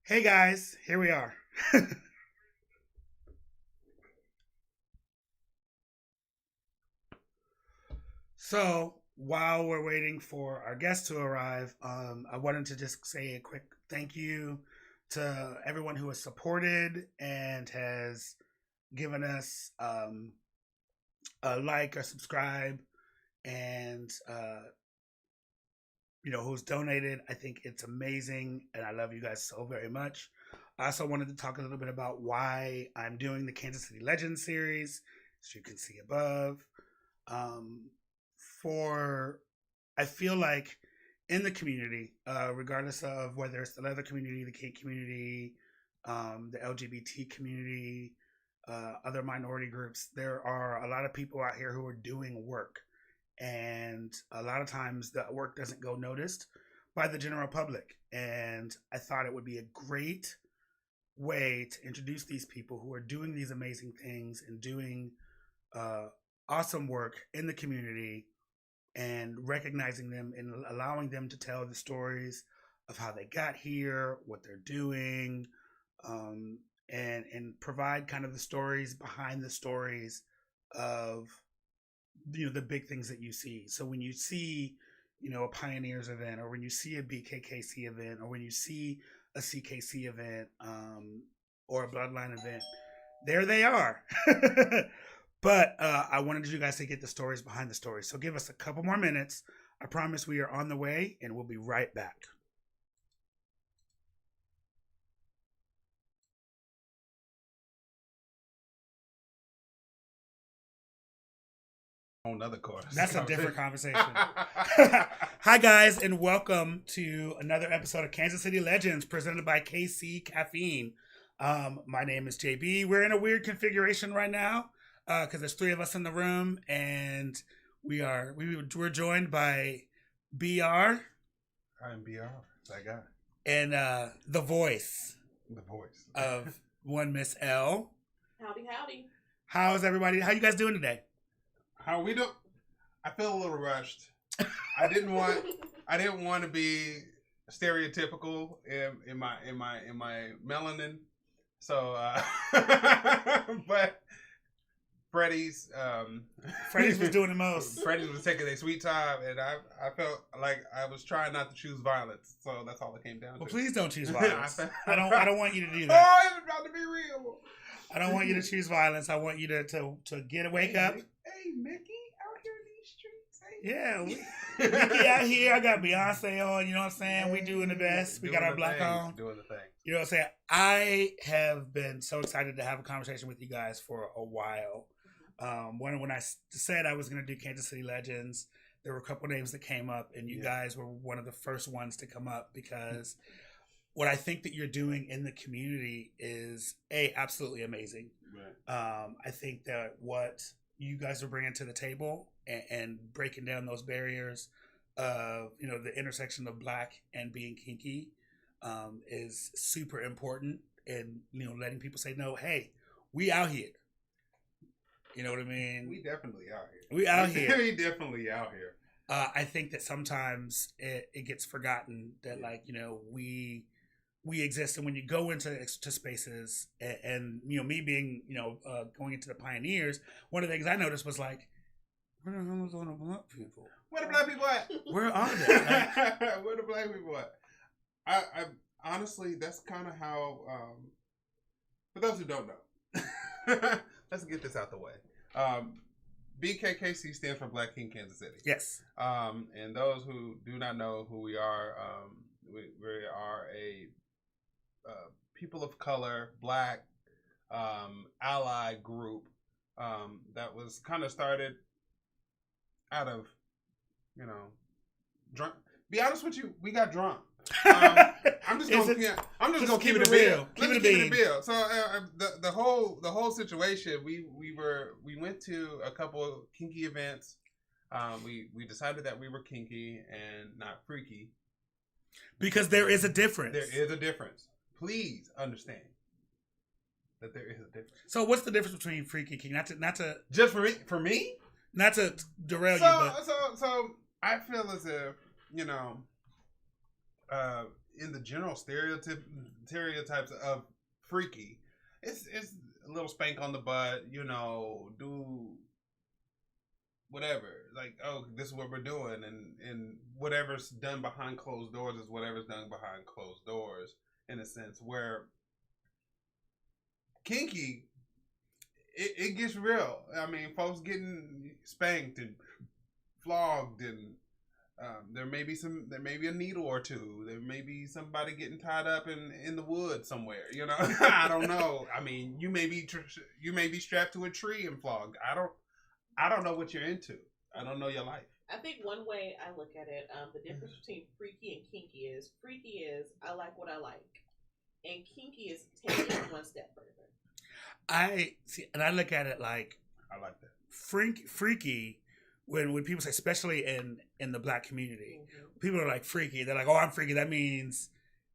Hey guys, here we are. So, while we're waiting for our guests to arrive, I wanted to just say a quick thank you to everyone who has supported and has given us a like or subscribe and who's donated. I think it's amazing and I love you guys so very much. I also wanted to talk a little bit about why I'm doing the Kansas City Legends series, as you can see above. Um, for I feel like in the community, regardless of whether it's the leather community, the kink community, the LGBT community, other minority groups, there are a lot of people out here who are doing work, and a lot of times that work doesn't go noticed by the general public. And I thought it would be a great way to introduce these people who are doing these amazing things and doing uh, awesome work in the community and recognizing them and allowing them to tell the stories of how they got here, what they're doing, and provide kind of the stories behind the stories of the big things that you see. So when you see a Pioneers event, or when you see a BKKC event, or when you see a CKC event, or a Bloodline event, there they are. But I wanted you guys to get the stories behind the stories. So give us a couple more minutes. I promise we are on the way, and we'll be right back. Another course. That's a different conversation. Hi, guys, and welcome to another episode of Kansas City Legends presented by KC Caffeine. My name is JB. We're in a weird configuration right now because there's three of us in the room, and we're joined by BR. I'm BR, that guy. And the voice. The voice. Of one Miss L. Howdy. How's everybody? How you guys doing today? How we do? I feel a little rushed. I didn't want to be stereotypical in my melanin. So, but Freddie's was doing the most. Freddie's was taking their sweet time, and I felt like I was trying not to choose violence. So that's all it came down to. Well, please don't choose violence. I don't want you to do Oh, that. it's about to be real. I don't want you to choose violence. I want you to wake up. Hey, Mickey, out here in these streets. Hey. Yeah, Mickey out here. I got Beyonce on. You know what I'm saying? We doing the best. We got our black on. Doing the thing. You know what I'm saying? I have been so excited to have a conversation with you guys for a while. When I said I was going to do Kansas City Legends, there were a couple names that came up, and you guys were one of the first ones to come up because what I think that you're doing in the community is absolutely amazing. Right. I think that what you guys are bringing to the table and breaking down those barriers of the intersection of black and being kinky is super important, and letting people say, no, hey, we out here. You know what I mean? We definitely out here. We out here. We definitely out here. I think that sometimes it gets forgotten that we exist, and when you go into spaces and me being going into the Pioneers, one of the things I noticed was like, where the hell is all the black people? Where the black people at? Where are they? Where the black people at? I honestly, that's kind of how. For those who don't know, let's get this out the way. BKKC stands for Black King Kansas City. Yes. And those who do not know who we are a people of color, black ally group that was kind of started out of drunk. Be honest with you, we got drunk. I'm just gonna keep it real. Keep it real. So the whole situation, we went to a couple kinky events. We decided that we were kinky and not freaky because there is a difference. There is a difference. Please understand that there is a difference. So what's the difference between freaky and kinky? Not to just for me, not to derail you. But so I feel as if in the general stereotypes of freaky. It's a little spank on the butt, you know, do whatever. Like, oh, this is what we're doing, and whatever's done behind closed doors is whatever's done behind closed doors, in a sense. Where kinky, it gets real. I mean, folks getting spanked and flogged, and there may be a needle or two. There may be somebody getting tied up in the woods somewhere. You know, I don't know. I mean, you may be strapped to a tree and flogged. I don't know what you're into. I don't know your life. I think one way I look at it, the difference between freaky and kinky is I like what I like, and kinky is taking it one step further. I see, and I look at it like I like that. Freaky. When people say, especially in the black community, people are like freaky. They're like, "Oh, I'm freaky." That means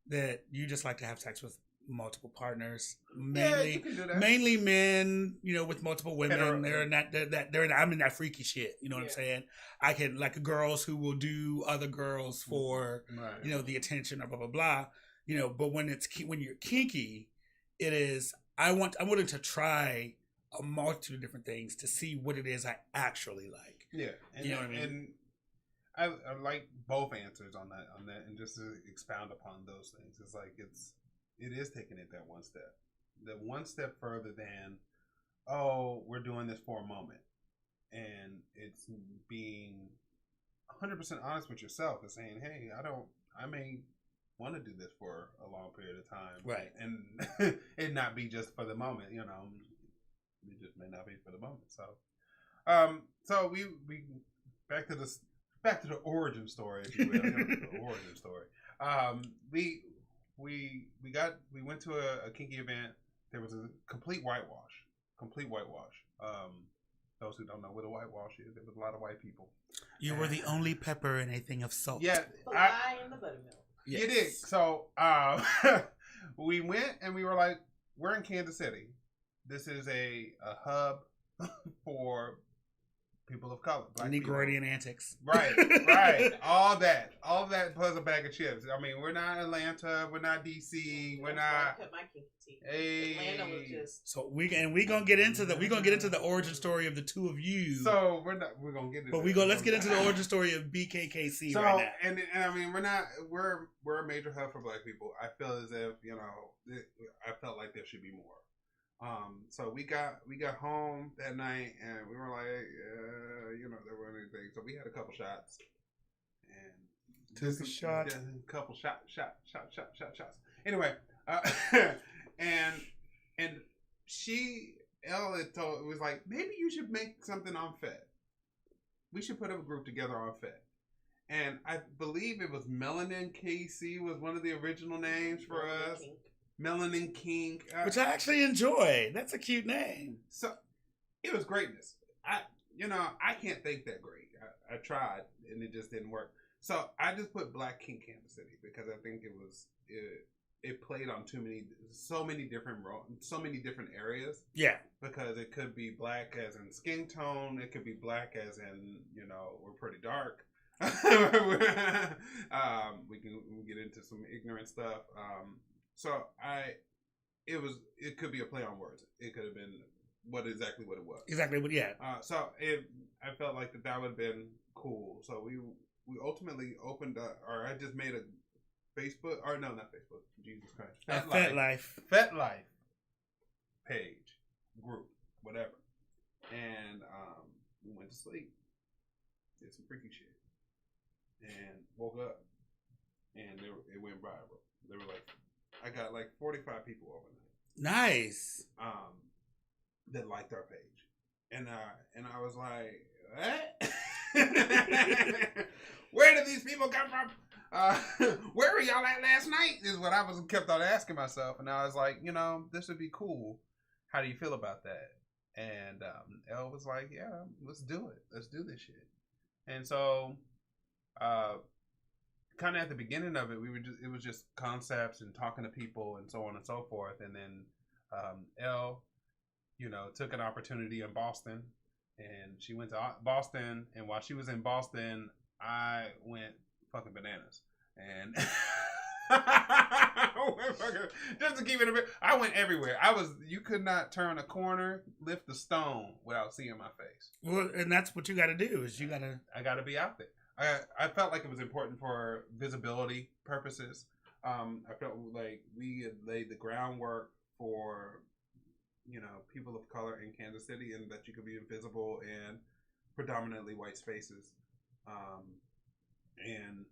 that you just like to have sex with multiple partners, mainly men. You know, with multiple women. They're not. I'm in that freaky shit. You know what I'm saying? I can like girls who will do other girls for you know the attention or blah blah blah. You know, but when you're kinky, it is. I'm willing to try a multitude of different things to see what it is I actually like. Yeah, and, you know what I mean. And I like both answers on that, and just to expound upon those things, it's like it is taking it that one step further than, oh, we're doing this for a moment, and it's being 100% honest with yourself and saying, hey, I may want to do this for a long period of time, right? And it not be just for the moment, you know. It just may not be for the moment. So we back to the origin story, if you will. The origin story. We went to a kinky event. There was a complete whitewash. Those who don't know what a whitewash is, there was a lot of white people. You were the only pepper in a thing of salt. Yeah, fly in the buttermilk. Yes. You did. So we went and we were like, we're in Kansas City. This is a hub for people of color, black Negroidian antics. Right. All that plus a bag of chips. I mean, we're not Atlanta, we're not DC, we're not. Cut my kinky teeth. Hey. Atlanta was just. So we gonna get into the origin story of the two of you. So we're gonna get into. But let's get into the origin story of BKKC right now. And I mean, we're a major hub for black people. I feel as if, you know, I felt like there should be more. So we got home that night and we were like, you know, there weren't anything. So we had a couple shots and took a shot. A couple shots. Anyway, and Elle had was like, maybe you should make something on FET. We should put a group together on FET. And I believe it was Melanin KC was one of the original names for us. Kink. Melanin Kink, which I actually enjoy. That's a cute name. So it was greatness. I can't think that great. I tried and it just didn't work. So I just put Black Kink Kansas City because I think it played on so many different areas. Yeah. Because it could be black as in skin tone. It could be black as in, you know, we're pretty dark. We can get into some ignorant stuff. So it could be a play on words. It could have been exactly what it was. Exactly what, yeah. So I felt like that would have been cool. So we ultimately opened up, or I just made a Facebook, or no, not Facebook. Jesus Christ. FET Life page, group, whatever. And we went to sleep, did some freaky shit, and woke up, and it went viral. They were like, I got like 45 people overnight. Nice. That liked our page, and I was like, what? Where did these people come from? Where were y'all at last night? Is what I kept on asking myself, and I was like, you know, this would be cool. How do you feel about that? And Elle was like, yeah, let's do it. Let's do this shit. And so, kind of at the beginning of it, it was just concepts and talking to people and so on and so forth. And then Elle, you know, took an opportunity in Boston, and she went to Boston. And while she was in Boston, I went fucking bananas. And Just to keep it a bit. I went everywhere. You could not turn a corner, lift a stone without seeing my face. Well, and that's what you got to do. I got to be out there. I felt like it was important for visibility purposes. I felt like we had laid the groundwork for, people of color in Kansas City, and that you could be invisible in predominantly white spaces, and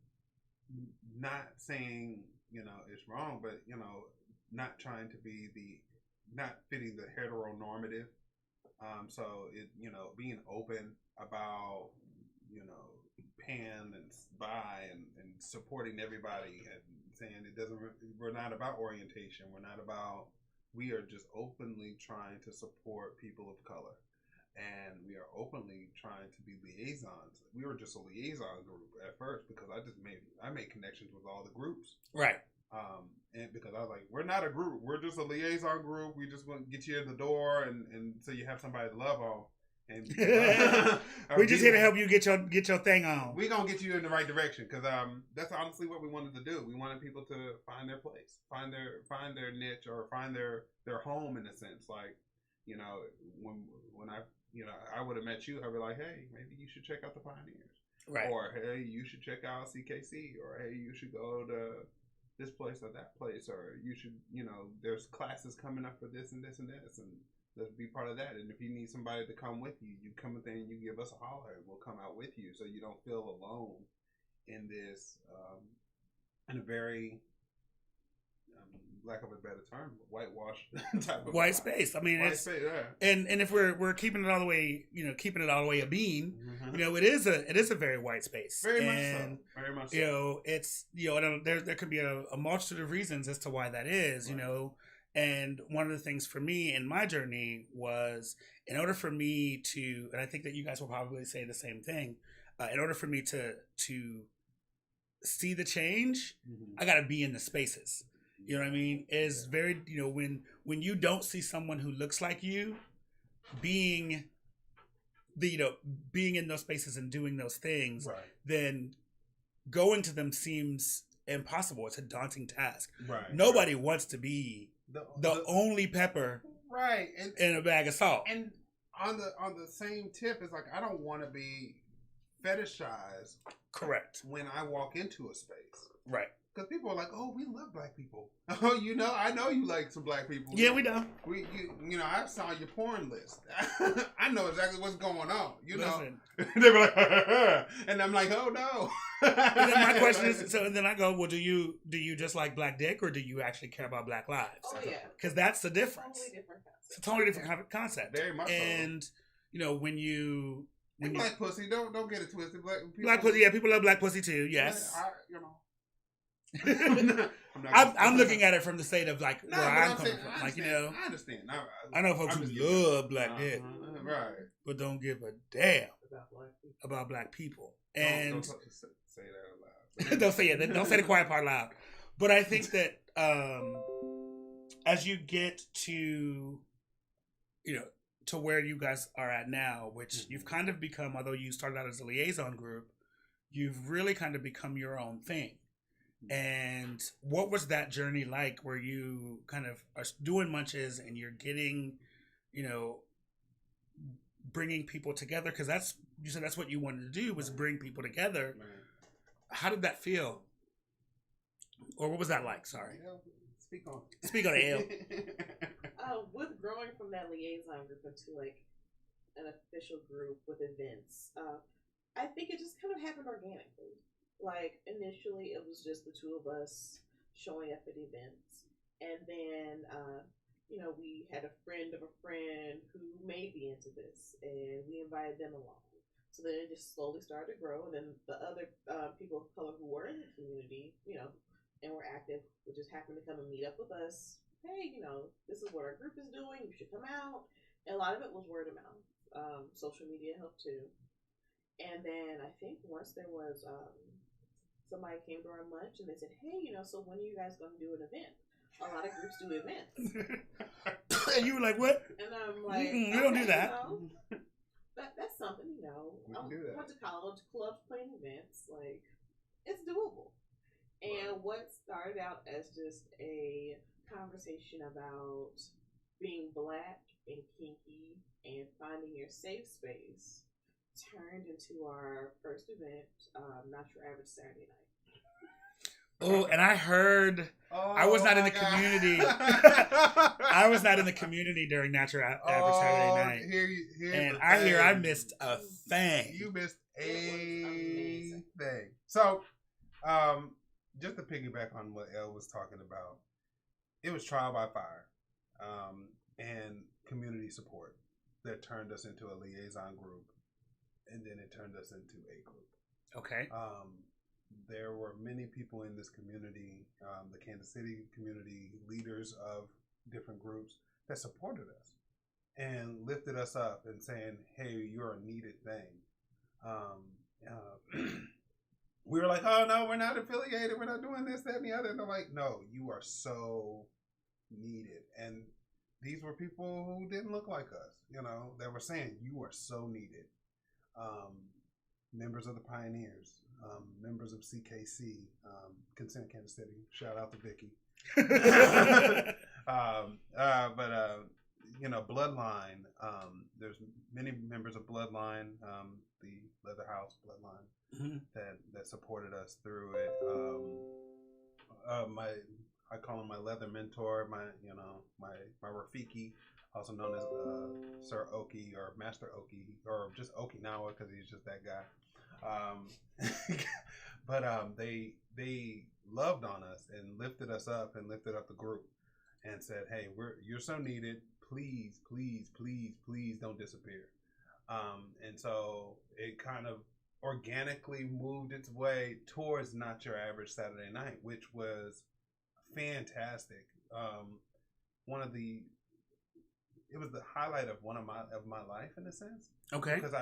not saying it's wrong, but not trying to be not fitting the heteronormative. So it being open about pan and bi and supporting everybody, and saying we're not about orientation, we are just openly trying to support people of color, and we are openly trying to be liaisons. We were just a liaison group at first because I made connections with all the groups, right? And because I was like, we're not a group, we're just a liaison group. We just want to get you in the door, and so you have somebody to love on. And we're just here to help you get your thing on. We're gonna get you in the right direction, because that's honestly what we wanted to do. We wanted people to find their place, find their niche, or find their home, in a sense. Like, when I would have met you, I'd be like, hey, maybe you should check out the Pioneers, right? Or hey, you should check out CKC, or hey, you should go to this place or that place, or you should, there's classes coming up for this and this and this, and let's be part of that. And if you need somebody to come with you, you come there and you give us a holler, and we'll come out with you, so you don't feel alone in this, in a very, lack of a better term, whitewashed type of white space. I mean, white space, yeah. And if we're keeping it all the way, keeping it all the way a bean, it is a very white space. Very much so. It's there could be a multitude of reasons as to why that is. Right. And one of the things for me in my journey was, in order for me to, and I think that you guys will probably say the same thing, in order for me to see the change, I got to be in the spaces. You know what I mean? It's very, when you don't see someone who looks like you, being in those spaces and doing those things, right, then going to them seems impossible. It's a daunting task. Right. Nobody wants to be the only pepper, right, in a bag of salt. And on the same tip, it's like, I don't want to be fetishized. Correct. When I walk into a space. Right. Because people are like, oh, we love black people. Oh, I know you like some black people. Yeah, we know. I saw your porn list. I know exactly what's going on. Listen. They were like, and I'm like, oh no. And then my question is, so then I go, well, do you just like black dick, or do you actually care about black lives? Oh yeah. Because that's the difference. It's a totally different concept. Very much. And when you black pussy, don't get it twisted. Black pussy, yeah, people love black pussy too. Yes. I'm looking at it from the state of where I'm coming from. I understand. I know folks who love black dick, right, but don't give a damn about black people. And don't say that out loud. Don't say it. Don't say the quiet part loud. But I think that as you get to to where you guys are at now, which you've kind of become, although you started out as a liaison group, you've really kind of become your own thing. And what was that journey like, where you kind of are doing munches and you're getting, bringing people together? Because you said that's what you wanted to do, was bring people together. Man. How did that feel? Or what was that like? Sorry. Speak on it, Ale. With growing from that liaison group into an official group with events, I think it just kind of happened organically. Initially, it was just the two of us showing up at events. And then, we had a friend of a friend who may be into this, and we invited them along. So then it just slowly started to grow. And then the other people of color who were in the community, and were active, would just happen to come and meet up with us. Hey, this is what our group is doing. You should come out. And a lot of it was word of mouth. Social media helped too. And then I think once there was... somebody came to our lunch and they said, hey, so when are you guys going to do an event? A lot of groups do events. And you were like, what? And I'm like, we don't do that. That's something, We can do that. I went to college, clubs, playing events. It's doable. And what started out as just a conversation about being Black and kinky and finding your safe space turned into our first event, Not Your Average Saturday Night. Oh, and I heard I was not in the community. I was not in the community during Natural Average Saturday Night. And I hear I missed a thing. You missed a thing. So, just to piggyback on what Elle was talking about, it was trial by fire and community support that turned us into a liaison group, and then it turned us into a group. Okay. There were many people in this community, the Kansas City community, leaders of different groups that supported us and lifted us up and saying, hey, you're a needed thing. We were like, oh, no, we're not affiliated. We're not doing this, that, and the other. And they're like, no, you are so needed. And these were people who didn't look like us, that were saying, you are so needed. Members of the Pioneers, members of CKC, Consent Kansas City. Shout out to Vicky. Bloodline. There's many members of Bloodline, the Leather House Bloodline, that supported us through it. I call him my leather mentor, my Rafiki, also known as Sir Oki or Master Oki, or just Okinawa because he's just that guy. But they loved on us and lifted us up and lifted up the group and said, hey, you're so needed. Please, please, please, please don't disappear. And so it kind of organically moved its way towards Not Your Average Saturday Night, which was fantastic. It was the highlight of my life in a sense. Okay. Because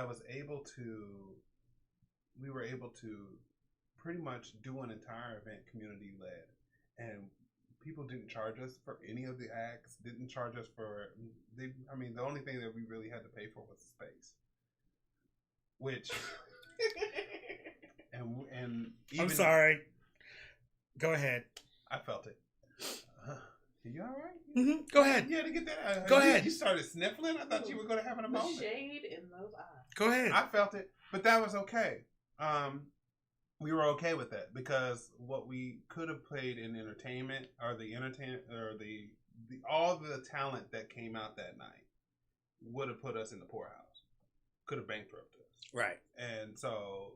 we were able to pretty much do an entire event community led, and people didn't charge us for any of the acts. Didn't charge us for the only thing that we really had to pay for was the space, which and even, I'm sorry. Go ahead. I felt it. You all right? Mm-hmm. Go ahead. Yeah, to get that. Go ahead. You started sniffling. I thought you were going to have an moment. The shade in those eyes. Go ahead. I felt it, but that was okay. We were okay with that because what we could have played in entertainment, or the all the talent that came out that night, would have put us in the poorhouse. Could have bankrupted us. Right. And so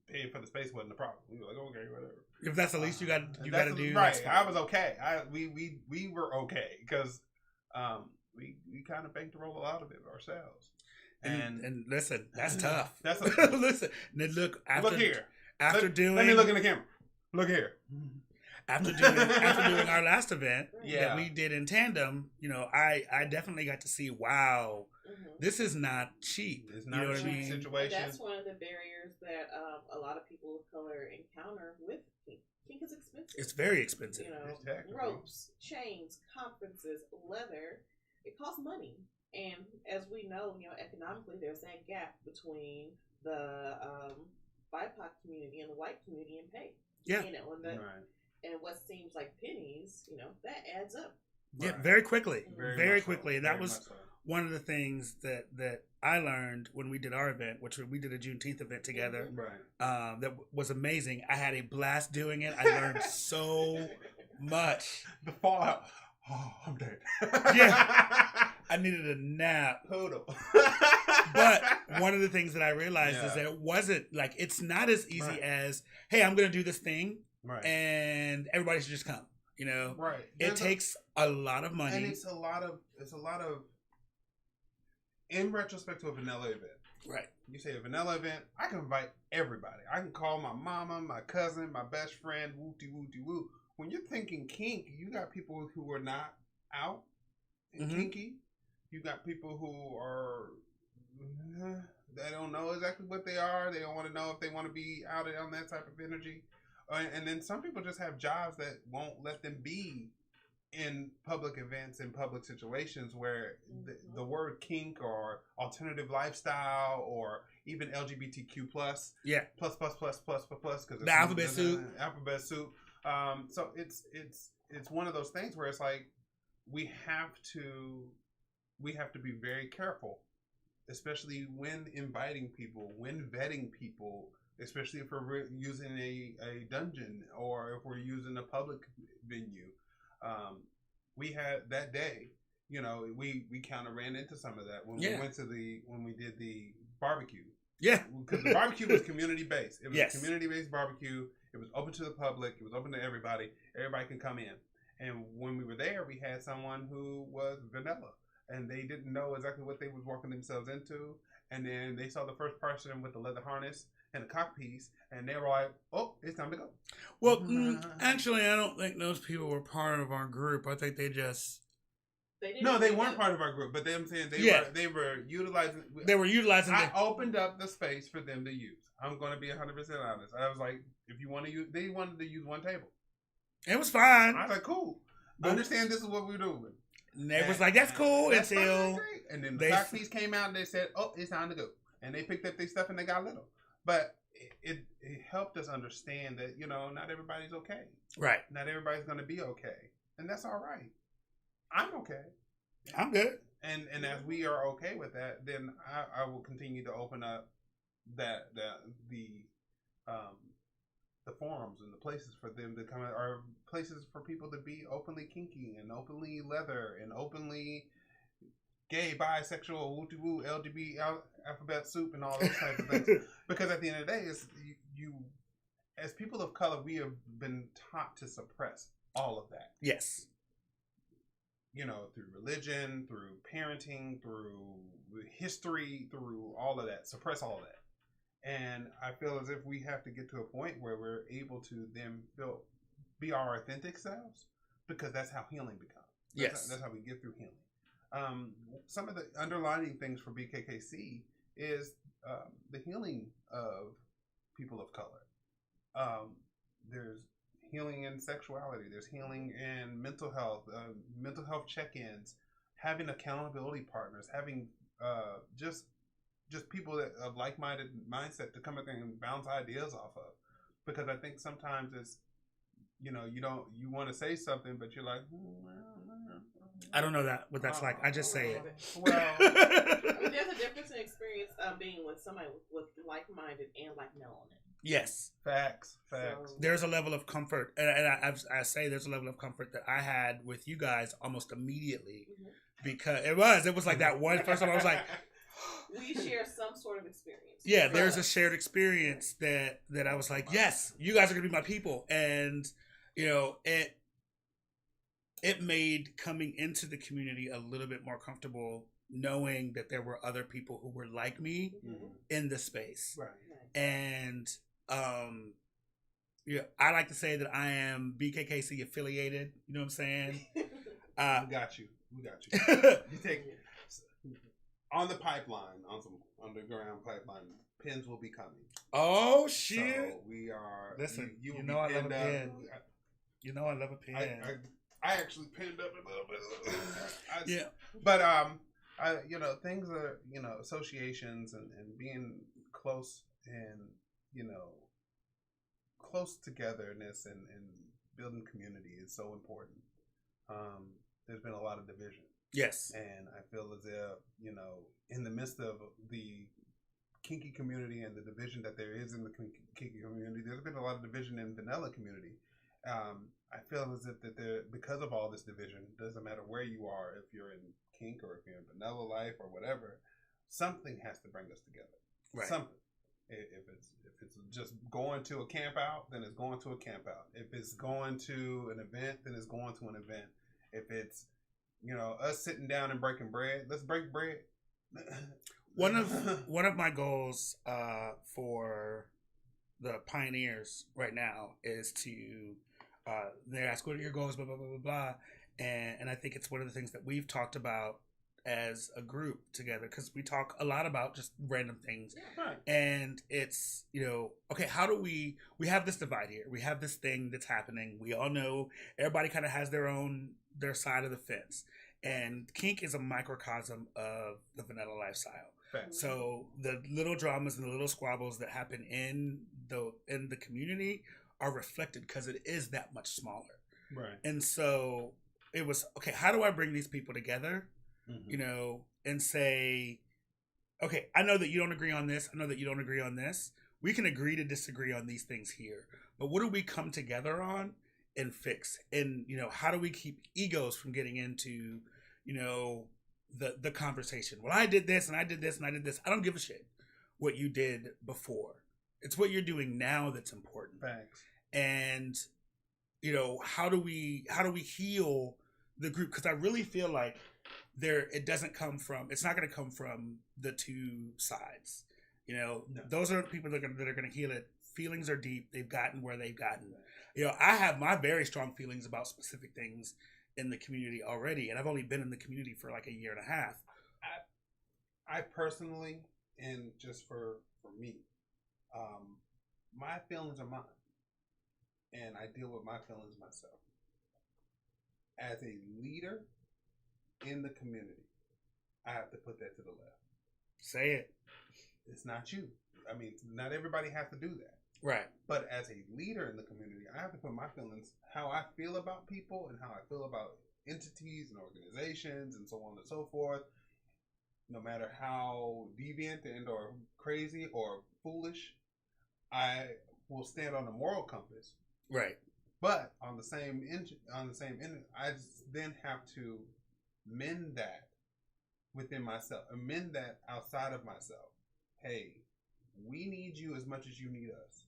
paying for the space wasn't a problem. We were like, okay, whatever. If that's the least you got to do, right? I was okay. We were okay because we kind of bankroll a lot of it ourselves. And listen, that's tough. That's listen. Look here. Let me look in the camera. Look here. After doing our last event that we did in tandem, I definitely got to see, wow, this is not cheap. It's not a cheap situation. That's one of the barriers that a lot of people of color encounter with kink. Kink is expensive. It's very expensive. Ropes, chains, conferences, leather. It costs money. And as we know, economically, there's that gap between the BIPOC community and the white community in pay. Yeah. And what seems like pennies, that adds up. Yeah, very quickly. Very quickly. So. And that was one of the things that I learned when we did our event, which we did a Juneteenth event together. Right. That was amazing. I had a blast doing it. I learned so much. The fallout. Oh, I'm dead. Yeah. I needed a nap. Poodle. But one of the things that I realized is that it wasn't like, it's not as easy as, hey, I'm going to do this thing and everybody should just come. Right. It takes a lot of money. And it's a lot of, in retrospect to a vanilla event. Right. You say a vanilla event, I can invite everybody. I can call my mama, my cousin, my best friend, woo-de-woo-de-woo. When you're thinking kink, you got people who are not out in kinky. You got people who are, they don't know exactly what they are. They don't want to know if they want to be out on that type of energy. And then some people just have jobs that won't let them be in public events, in public situations where the word kink or alternative lifestyle or even LGBTQ plus, plus, because the alphabet soup So it's one of those things where it's like we have to be very careful, especially when inviting people, when vetting people, especially if we're using a dungeon or if we're using a public venue. We had that day, we kind of ran into some of that when we did the barbecue. Yeah, because the barbecue was community based. It was a community based barbecue. It was open to the public. It was open to everybody. Everybody can come in. And when we were there, we had someone who was vanilla, and they didn't know exactly what they was walking themselves into. And then they saw the first person with the leather harness and the cock piece, and they were like, "Oh, it's time to go." Well, actually, I don't think those people were part of our group. I think they just. They weren't part of our group, but I'm saying they were utilizing. They were utilizing. I opened up the space for them to use. I'm going to be 100% honest. I was like, if you want to use, they wanted to use one table. It was fine. I was like, cool. I understand this is what we're doing. And they was like, that's cool until. And then the cock piece came out and they said, "Oh, it's time to go." And they picked up their stuff and they got little. But it helped us understand that not everybody's okay. Right. Not everybody's going to be okay, and that's all right. I'm okay. I'm good. And as we are okay with that, then I will continue to open up the forums and the places for them to come, are places for people to be openly kinky and openly leather and openly gay, bisexual, woo-woo, LGBT, alphabet soup, and all those types of things. Because at the end of the day, is you as people of color, we have been taught to suppress all of that. Yes. Through religion, through parenting, through history, through all of that, suppress all of that. And I feel as if we have to get to a point where we're able to then be our authentic selves, because that's how healing becomes. That's how we get through healing. Some of the underlining things for BKKC is the healing of people of color. There's healing in sexuality. There's healing in mental health check-ins, having accountability partners, having just people that of like-minded mindset to come in and bounce ideas off of. Because I think sometimes it's you want to say something, but you're like, I don't know what that's like. I just say it. Well, there's a difference in experience being with somebody with like-minded and like melanin. Yes. Facts. So, there's a level of comfort, and I say there's a level of comfort that I had with you guys almost immediately, because it was like that one first time I was like, we share some sort of experience. Yeah, there's a shared experience that I was like, yes, you guys are gonna be my people, and it made coming into the community a little bit more comfortable, knowing that there were other people who were like me in the space, right? And I like to say that I am BKKC affiliated. You know what I'm saying? We got you. You take on the pipeline, on some underground pipeline. Pins will be coming. Oh shit! So we are. Listen, you I love a pen. I love a pen. I actually pinned up a little bit. But things are associations and being close and close togetherness and building community is so important. There's been a lot of division. Yes. And I feel as if, in the midst of the kinky community and the division that there is in the kinky community, there's been a lot of division in vanilla community. I feel as if that because of all this division, doesn't matter where you are, if you're in kink or if you're in vanilla life or whatever, something has to bring us together. Right. Something. If it's just going to a camp out, then it's going to a camp out. If it's going to an event, then it's going to an event. If it's us sitting down and breaking bread, let's break bread. One of my goals for the pioneers right now is to they ask what are your goals, blah blah blah blah blah, and I think it's one of the things that we've talked about as a group together, because we talk a lot about just random things. Right. And it's okay, how do we have this divide here, we have this thing that's happening, we all know everybody kind of has their side of the fence, and kink is a microcosm of the vanilla lifestyle. Right. So the little dramas and the little squabbles that happen in the community are reflected because it is that much smaller. Right. And so it was, okay, how do I bring these people together, Mm-hmm. you know, and say, okay, I know that you don't agree on this. I know that you don't agree on this. We can agree to disagree on these things here. But what do we come together on and fix? And, you know, how do we keep egos from getting into, you know, the conversation? Well, I did this and I did this and I did this. I don't give a shit what you did before. It's what you're doing now that's important. Thanks. And, you know, how do we heal the group? Because I really feel like it's not going to come from the two sides. You know, No. Those are the people that are going to heal it. Feelings are deep. They've gotten where they've gotten. You know, I have my very strong feelings about specific things in the community already, and I've only been in the community for like a year and a half. I personally, and just for me, my feelings are mine, and I deal with my feelings myself. As a leader in the community, I have to put that to the left. Say it. It's not you. I mean, not everybody has to do that. Right. But as a leader in the community, I have to put my feelings, how I feel about people and how I feel about entities and organizations and so on and so forth. No matter how deviant and or crazy or foolish, I will stand on the moral compass. Right. But on the same end, I then have to mend that within myself, amend that outside of myself. Hey, we need you as much as you need us,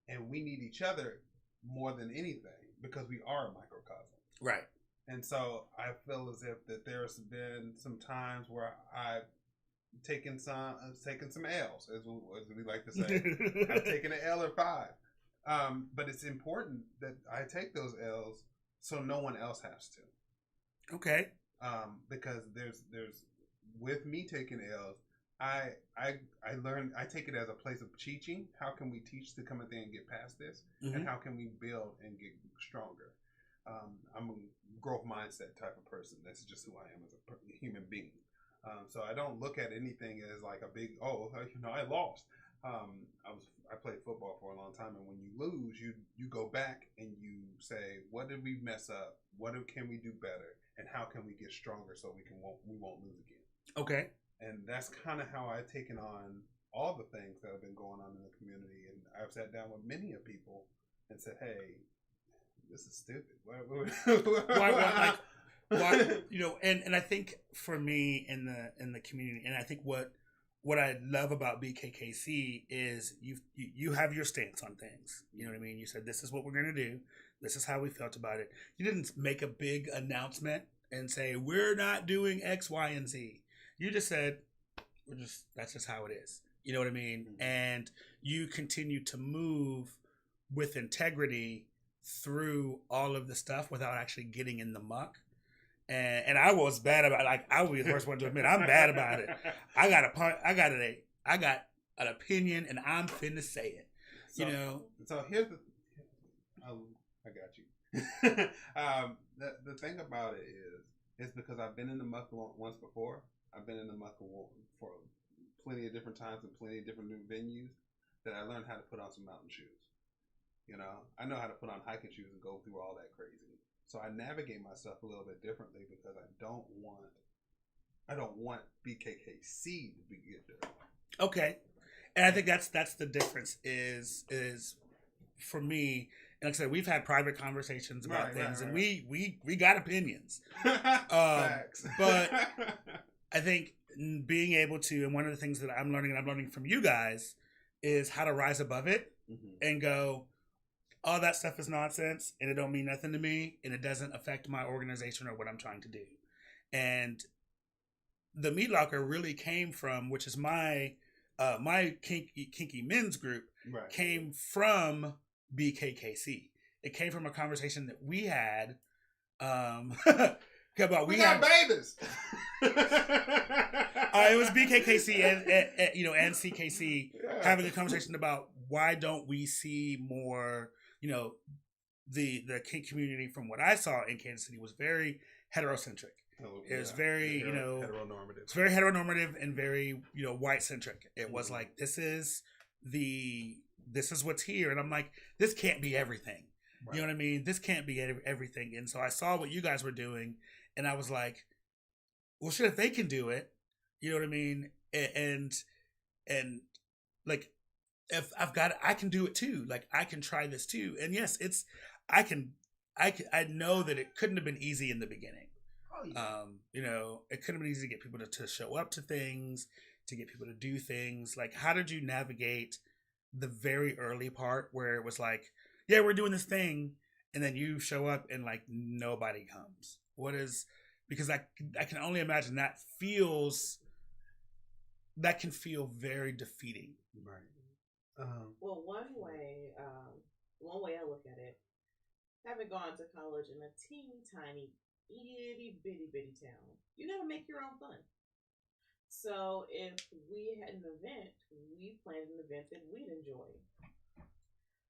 and we need each other more than anything because we are a microcosm. Right. And so I feel as if that there's been some times where I've taken some L's, as we like to say. I've taken an L or 5. But it's important that I take those L's so no one else has to. Okay. Because there's with me taking L's, I learned, I take it as a place of teaching. How can we teach to come in there and get past this? Mm-hmm. And how can we build and get stronger? I'm a growth mindset type of person. That's just who I am as a human being. So I don't look at anything as like a big, I lost. I played football for a long time, and when you lose, you go back and you say, what did we mess up? What can we do better? And how can we get stronger so we won't lose again? Okay. And that's kind of how I've taken on all the things that have been going on in the community. And I've sat down with many of people and said, hey, this is stupid. Why? You know, and I think for me in the community, and I think what I love about BKKC is you have your stance on things. You know what I mean? You said, this is what we're going to do. This is how we felt about it. You didn't make a big announcement and say, we're not doing X, Y, and Z. You just said, that's just how it is. You know what I mean? Mm-hmm. And you continue to move with integrity through all of the stuff without actually getting in the muck. And I was bad about it. Like, I will be the first one to admit I'm bad about it. I got an opinion, and I'm finna say it. So, you know. So here's I got you. The thing about it is because I've been in the muck once before. I've been in the muck for plenty of different times and plenty of different new venues that I learned how to put on some mountain shoes. You know, I know how to put on hiking shoes and go through all that crazy. So I navigate myself a little bit differently because I don't want BKKC to be get dirty. Okay, and I think that's the difference is for me. And like I said, we've had private conversations about things, and we got opinions. Facts. But I think being able to, and one of the things that I'm learning from you guys, is how to rise above it and go, all that stuff is nonsense, and it don't mean nothing to me, and it doesn't affect my organization or what I'm trying to do. And the Meat Locker really came from, which is my kinky men's group, came from BKKC. It came from a conversation that we had about we got babies. It was BKKC and CKC having a conversation about why don't we see more. You know, the kink community, from what I saw in Kansas City, was very heterocentric. It was very, heteronormative. It's very heteronormative and very, white centric. It was like, this is this is what's here, and I'm like, this can't be everything. Right. You know what I mean? This can't be everything. And so I saw what you guys were doing, and I was like, well, shit, if they can do it, you know what I mean? And like, if I've got it, I can do it too. Like, I can try this too. And yes, I know that it couldn't have been easy in the beginning. Oh, yeah. You know, it couldn't have been easy to get people to show up to things, to get people to do things. Like, how did you navigate the very early part where it was like, yeah, we're doing this thing, and then you show up and like nobody comes? Because I can only imagine that can feel very defeating. Right. Well, one way I look at it, having gone to college in a teeny tiny, itty bitty town, you gotta make your own fun. So if we had an event, we planned an event that we'd enjoy.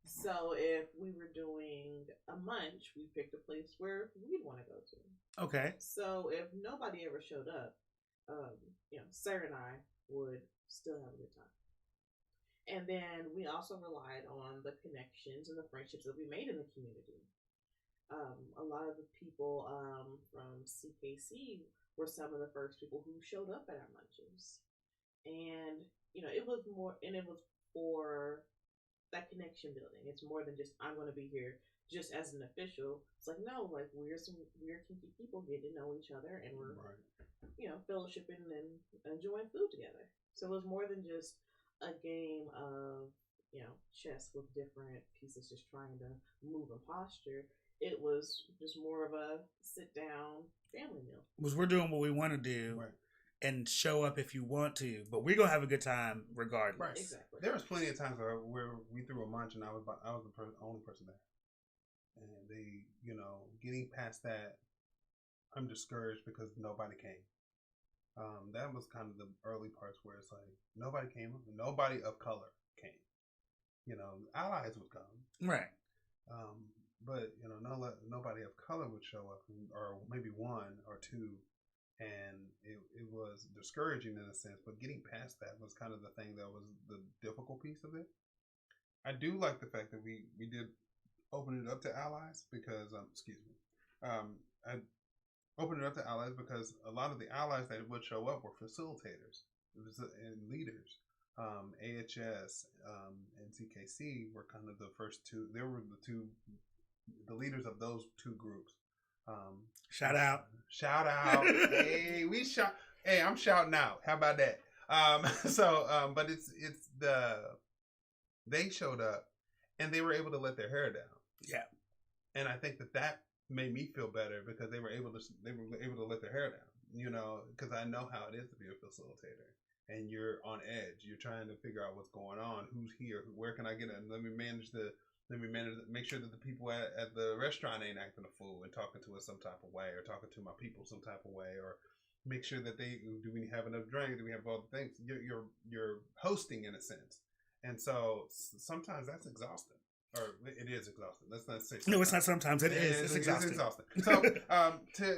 So if we were doing a munch, we picked a place where we'd want to go to. Okay. So if nobody ever showed up, Sarah and I would still have a good time. And then we also relied on the connections and the friendships that we made in the community. A lot of the people from CKC were some of the first people who showed up at our munches. And, it was for that connection building. It's more than just, I'm going to be here just as an official. It's like, no, like, we're kinky people getting to know each other, and we're, fellowshipping and enjoying food together. So it was more than just a game of, chess with different pieces just trying to move and posture. It was just more of a sit down family meal. Because we're doing what we want to do. Right. And show up if you want to, but we're gonna have a good time regardless. Right. Exactly. There was plenty of times where we threw a munch and I was the only person there, and they, getting past that, I'm discouraged because nobody came. That was kind of the early parts where it's like nobody came, nobody of color came. Allies would come, right? But nobody of color would show up, or maybe one or two. And it was discouraging in a sense, but getting past that was kind of the thing that was the difficult piece of it. I do like the fact that we did open it up to allies because, I opened it up to allies because a lot of the allies that would show up were facilitators and leaders. AHS and CKC were kind of the first two. They were the leaders of those two groups. Shout out. Hey, I'm shouting out. How about that? But they showed up and they were able to let their hair down. Yeah. And I think that made me feel better because they were able to let their hair down, because I know how it is to be a facilitator and you're on edge. You're trying to figure out what's going on, who's here, where can I get it? Let me make sure that the people at the restaurant ain't acting a fool and talking to us some type of way, or talking to my people some type of way, or make sure that do we have enough drink? Do we have all the things? You're hosting in a sense. And so sometimes that's exhausting. Or it is exhausting. Let's not say sometimes. No, it's not sometimes. It's exhausting. It's exhausting. So to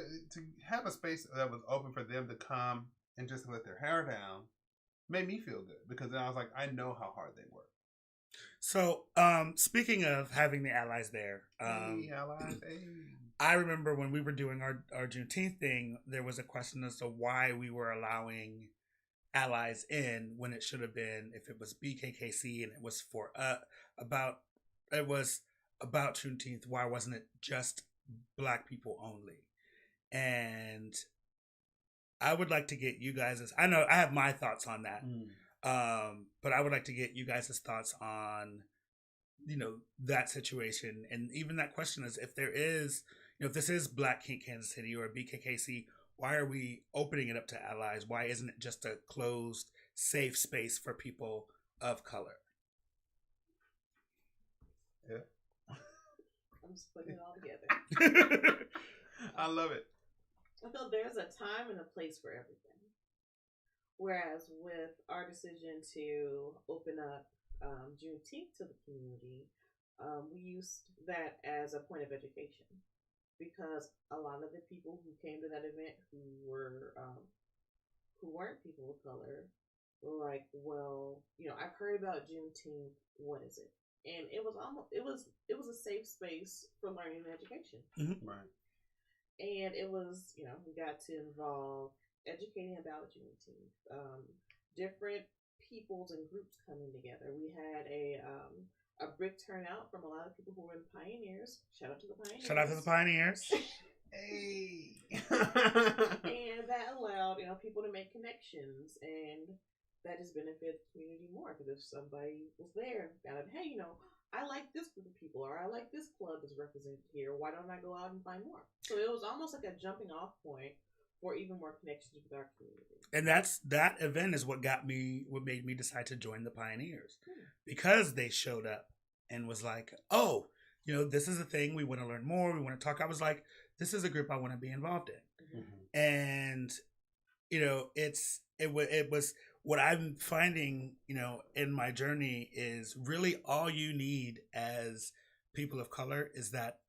have a space that was open for them to come and just let their hair down made me feel good, because then I was like, I know how hard they work. So, speaking of having the allies there, I remember when we were doing our Juneteenth thing, there was a question as to why we were allowing allies in when it should have been, if it was BKKC and it was about Juneteenth, why wasn't it just Black people only? And I would like to get you guys' I know I have my thoughts on that. But I would like to get you guys' thoughts on, that situation. And even that question is, if there is, if this is Black Kink Kansas City or BKKC, why are we opening it up to allies? Why isn't it just a closed, safe space for people of color? Yeah. I'm just putting it all together. I love it. I feel there's a time and a place for everything. Whereas with our decision to open up Juneteenth to the community, we used that as a point of education, because a lot of the people who came to that event who weren't people of color like, well, I've heard about Juneteenth. What is it? And it was a safe space for learning and education. Mm-hmm. Right. And it was, we got to involve educating about Juneteenth, different peoples and groups coming together. We had a big turnout from a lot of people who were in Pioneers. Shout out to the Pioneers. Shout out to the Pioneers. Hey. And that allowed, people to make connections, and that just benefited the community more, because if somebody was there and found out, hey, I like this group of people, or I like this club that's represented here, why don't I go out and find more? So it was almost like a jumping off point for even more connections with our community. And that event is what made me decide to join the Pioneers, because they showed up and was like, oh, this is a thing, we want to learn more, we want to talk. I was like, this is a group I want to be involved in. Mm-hmm. And it was what I'm finding, in my journey, is really all you need as people of color is that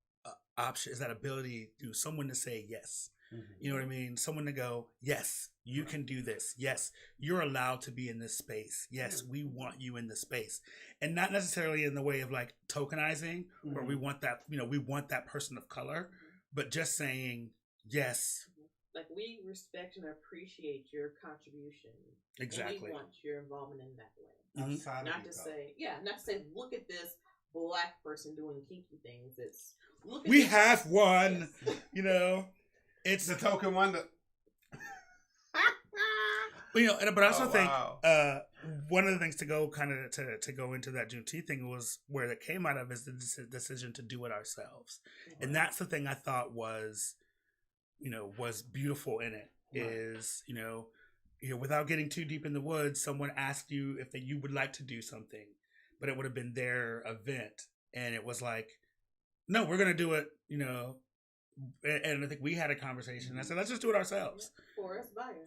option, is that ability to someone to say yes. Mm-hmm. You know what I mean? Someone to go, yes, you can do this. Yes, you're allowed to be in this space. Yes, we want you in this space. And not necessarily in the way of like tokenizing, mm-hmm. where we want that person of color, but just saying, yes. Like, we respect and appreciate your contribution. Exactly. And we want your involvement in that way. Mm-hmm. Not to say, look at this Black person doing kinky things. It's, we have one, yes. It's the token one that... but I also think one of the things to go into that Juneteenth thing was where it came out of is the decision to do it ourselves. Mm-hmm. And that's the thing I thought was beautiful in it, right. Is, without getting too deep in the woods, someone asked you if you would like to do something, but it would have been their event. And it was like, no, we're going to do it, and I think we had a conversation. And I said, let's just do it ourselves.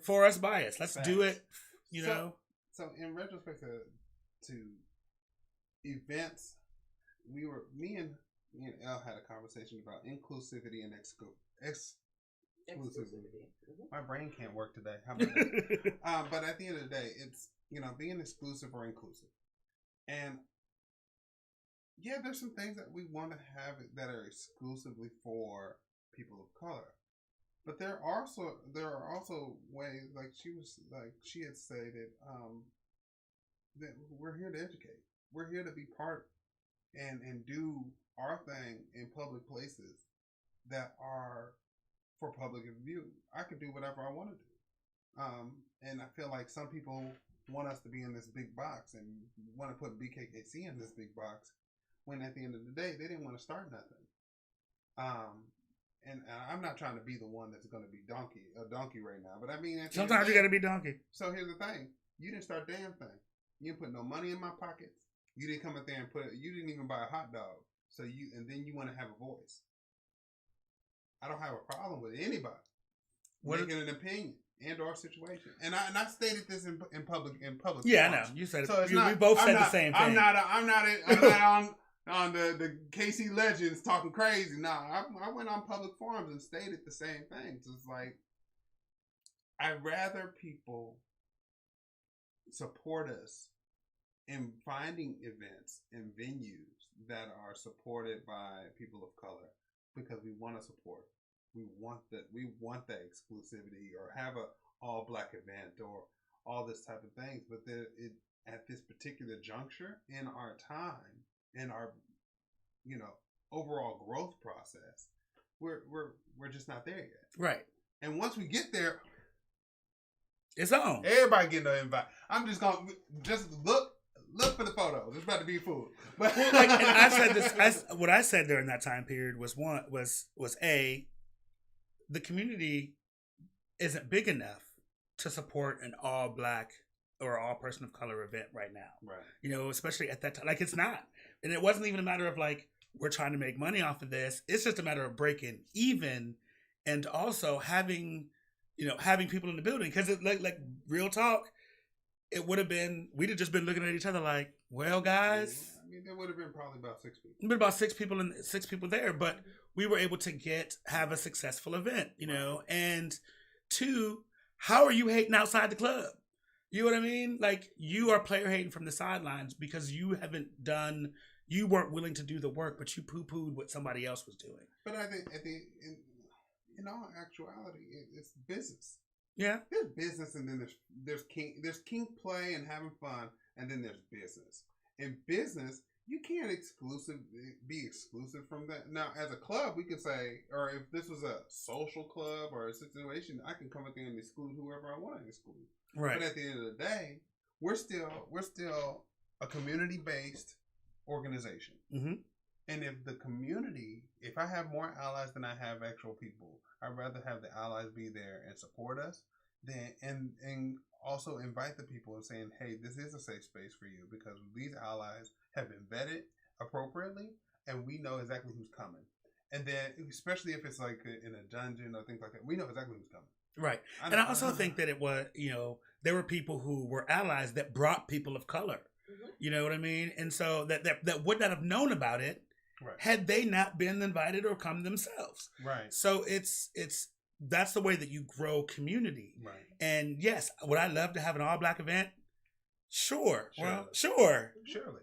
For us bias. Let's do it, So in retrospect to events, me and Elle had a conversation about inclusivity and exclusivity. Mm-hmm. My brain can't work today. How about that? But at the end of the day, it's, being exclusive or inclusive. And yeah, there's some things that we want to have that are exclusively for people of color. But there are also ways, like she had stated, that we're here to educate. We're here to be part and do our thing in public places that are for public view. I could do whatever I want to do. And I feel like some people want us to be in this big box and want to put BKKC in this big box, when at the end of the day, they didn't want to start nothing. And I'm not trying to be the one that's going to be a donkey right now, but I mean, sometimes you got to be donkey. So here's the thing: you didn't start damn thing. You didn't put no money in my pockets. You didn't come up there and you didn't even buy a hot dog. And then you want to have a voice. I don't have a problem with anybody making an opinion and or situation. And I stated this in public. Yeah, I know. You said it. So we both said the same thing. I'm not on the KC Legends talking crazy. No, I went on public forums and stated the same thing. So it's like, I'd rather people support us in finding events and venues that are supported by people of color, because we want to support. We want that exclusivity, or have a all Black event, or all this type of things. But at this particular juncture in our time, in our overall growth process, we're just not there yet. Right. And once we get there, it's on. Everybody getting an invite. I'm just gonna look for the photos. It's about to be full. But and I said this. What I said during that time period was the community isn't big enough to support an all Black or all person of color event right now. Right. Especially at that time. Like, it's not. And it wasn't even a matter of like, we're trying to make money off of this. It's just a matter of breaking even, and also having people in the building. Because like real talk, it would have been, we'd have just been looking at each other like, well, guys. I mean, there would have been probably about 6 people. Been about 6 people there, but we were able to have a successful event, And 2, how are you hating outside the club? You know what I mean? Like, you are player hating from the sidelines because you weren't willing to do the work, but you poo-pooed what somebody else was doing. But I think in all actuality, it's business. Yeah. There's business, and then there's kink play and having fun, and then there's business. In business, you can't be exclusive from that. Now, as a club, we could say, or if this was a social club or a situation, I can come up there and exclude whoever I want to exclude. Right. But at the end of the day, we're still a community-based organization. Mm-hmm. And if I have more allies than I have actual people, I'd rather have the allies be there and support us and also invite the people and saying, hey, this is a safe space for you because these allies have been vetted appropriately and we know exactly who's coming. And then, especially if it's like in a dungeon or things like that, we know exactly who's coming. Right. And I also think that it was, there were people who were allies that brought people of color. Mm-hmm. You know what I mean? And so that would not have known about it had they not been invited or come themselves. Right. So that's the way that you grow community. Right. And yes, would I love to have an all-black event? Sure. Surely. Well, sure. Surely.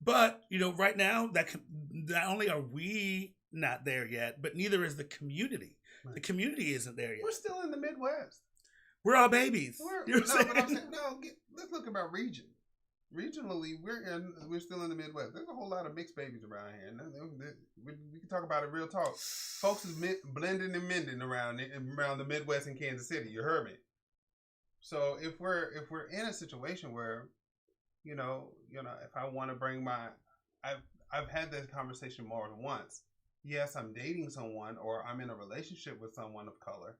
But, right now, that not only are we not there yet, but neither is the community. Right. The community isn't there yet. We're still in the Midwest. We're all babies. But I'm saying, let's look about region. Regionally, we're still in the Midwest. There's a whole lot of mixed babies around here. We can talk about it real talk. Folks is blending and mending around the Midwest and Kansas City. You heard me. So if we're in a situation where, if I want to bring I've had this conversation more than once. Yes, I'm dating someone or I'm in a relationship with someone of color,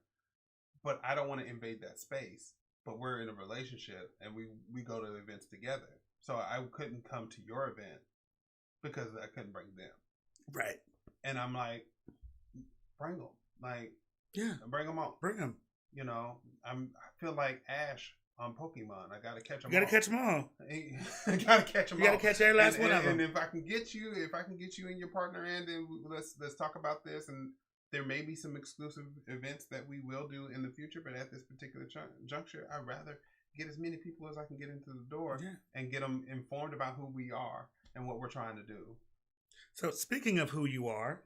but I don't want to invade that space. But we're in a relationship and we go to events together. So I couldn't come to your event because I couldn't bring them. Right. And I'm like, bring them. Like, yeah, bring them on. Bring them. I feel like Ash on Pokemon. I gotta catch them. You gotta catch them all. I gotta catch them all. You gotta catch every last one of them. And if I can get you and your partner in, then let's talk about this. And there may be some exclusive events that we will do in the future, but at this particular juncture, I'd rather get as many people as I can get into the door and get them informed about who we are and what we're trying to do. So speaking of who you are,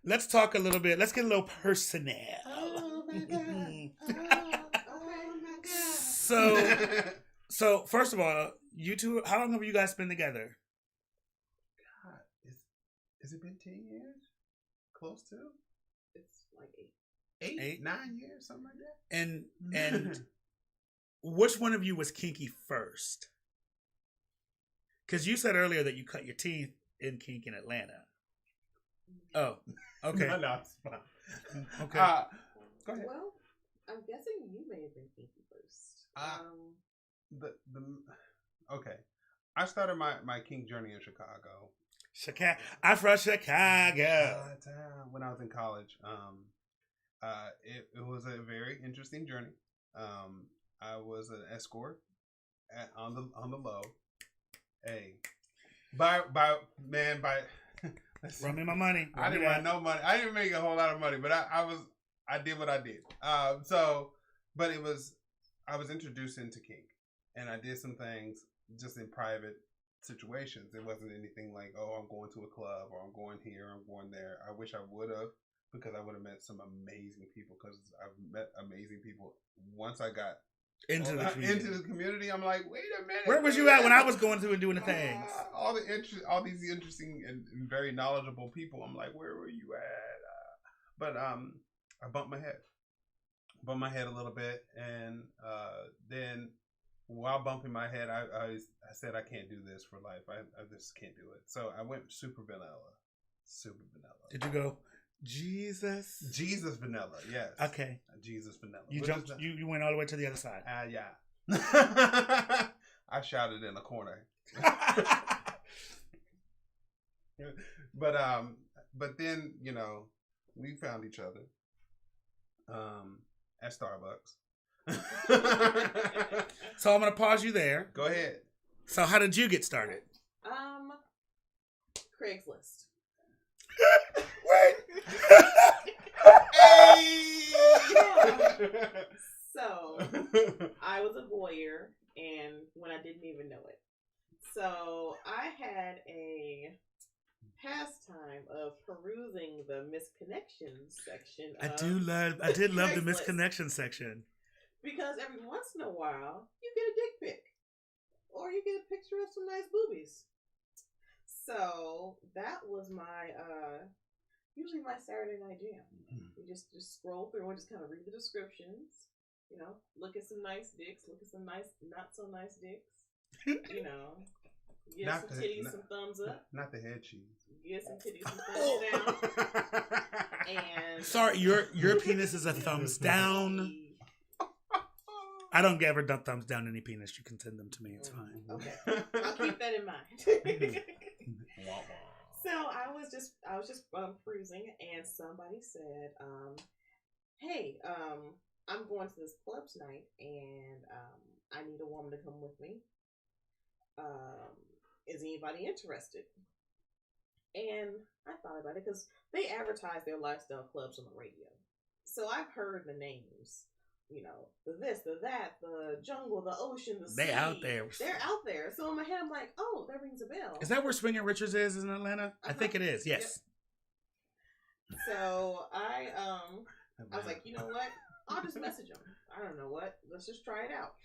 let's talk a little bit. Let's get a little personnel. Oh my God. Oh my God. So first of all, you two, how long have you guys been together? God, has it been 10 years? Close to? It's like 8, 9 years, something like that. And which one of you was kinky first? Because you said earlier that you cut your teeth in kink in Atlanta. Oh, okay. No, it's fine. Okay. Go ahead. Well, I'm guessing you may have been kinky first. Okay. I started my kink journey in Chicago. I'm from Chicago. When I was in college, it was a very interesting journey. I was an escort on the low. Hey, by run me my money. I didn't want no money. I didn't make a whole lot of money, but I did what I did. But I was introduced into kink, and I did some things just in private situations. It wasn't anything like, oh, I'm going to a club or I'm going here, I'm going there. I wish I would have, because I would have met some amazing people, because I've met amazing people once I got into the community. I'm like, wait a minute. Where was you at when I was going through and doing the things? All these interesting and very knowledgeable people. I'm like, where were you at? But I bumped my head a little bit, and then while bumping my head, I said I can't do this for life. I just can't do it. So I went super vanilla. Did you go Jesus vanilla? Yes. Okay. Jesus vanilla. You jumped. You went all the way to the other side. Yeah. I shouted in a corner. But then we found each other at Starbucks. So I'm gonna pause you there. Go ahead. So how did you get started? Craigslist. Wait. Hey! So I was a voyeur, and when I didn't even know it. So I had a pastime of perusing the misconnections section. I did love the Craigslist. misconnection section. Because every once in a while, you get a dick pic. Or you get a picture of some nice boobies. So that was my, usually my Saturday night jam. You just scroll through and just kind of read the descriptions. You know, look at some nice dicks, look at some nice, not so nice dicks. You know, give some titties some thumbs up. Not the head cheese. Give some titties some thumbs down. And sorry, your penis is a thumbs down. I don't ever thumbs down any penis. You can send them to me. It's fine. Okay, I'll keep that in mind. So I was just cruising, and somebody said, "Hey, I'm going to this club tonight, and I need a woman to come with me. Is anybody interested?" And I thought about it because they advertise their lifestyle clubs on the radio, so I've heard the names. You know, the this, the that, the jungle, the ocean, the sea. They out there. They're out there. So in my head, I'm like, oh, that rings a bell. Is that where Swinging Richards is in Atlanta? I think it is. Yes. Yep. So I was like, you know what? I'll just message them. I don't know what. Let's just try it out.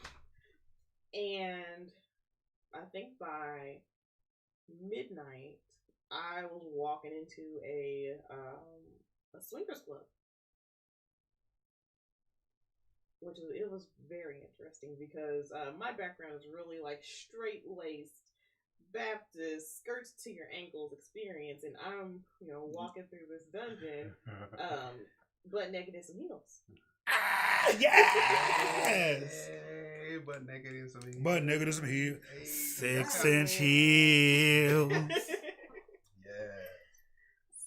And I think by midnight, I was walking into a swingers club. It was very interesting because my background is really like straight-laced Baptist, skirts to your ankles experience, and I'm walking through this dungeon, butt naked in some heels. Ah, yes! Hey, butt naked in some heels. Butt naked in some heels. 6-inch heels.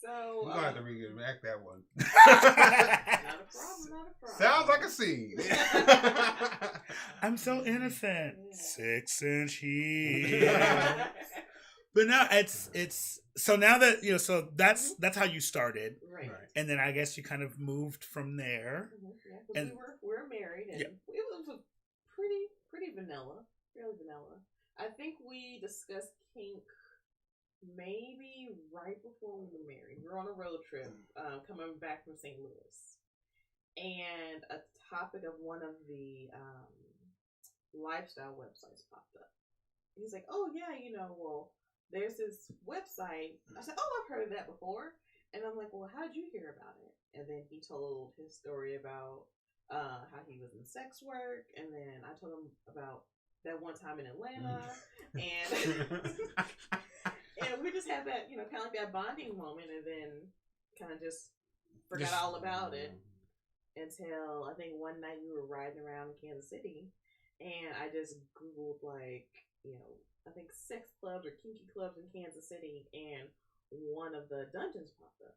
So we're gonna have to reenact that one. Not a problem. Sounds like a scene. I'm so innocent. 6-inch heels. But now it's so now that so that's how you started, right? And then I guess you kind of moved from there. Yeah, and we were married, and it was a pretty vanilla, really vanilla. I think we discussed kink maybe right before we were married. We were on a road trip coming back from St. Louis, and a topic of one of the lifestyle websites popped up. He's like, "Oh yeah, well, there's this website." I said, "Oh, I've heard of that before." And I'm like, "Well, how did you hear about it?" And then he told his story about how he was in sex work, and then I told him about that one time in Atlanta, and and we just had that, kind of like that bonding moment, and then kind of just forgot all about it until I think one night we were riding around in Kansas City, and I just Googled I think sex clubs or kinky clubs in Kansas City, and one of the dungeons popped up,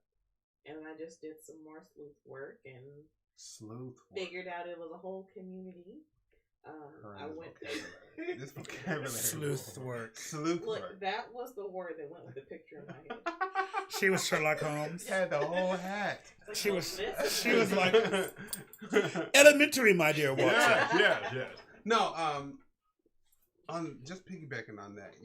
and I just did some more sleuth work and figured out it was a whole community. I went this vocabulary. Sleuth work. Look, that was the word that went with the picture in my head. She was Sherlock Holmes. Had the whole hat. Like, she was like elementary, my dear Watson. Yeah. No, on just piggybacking on that,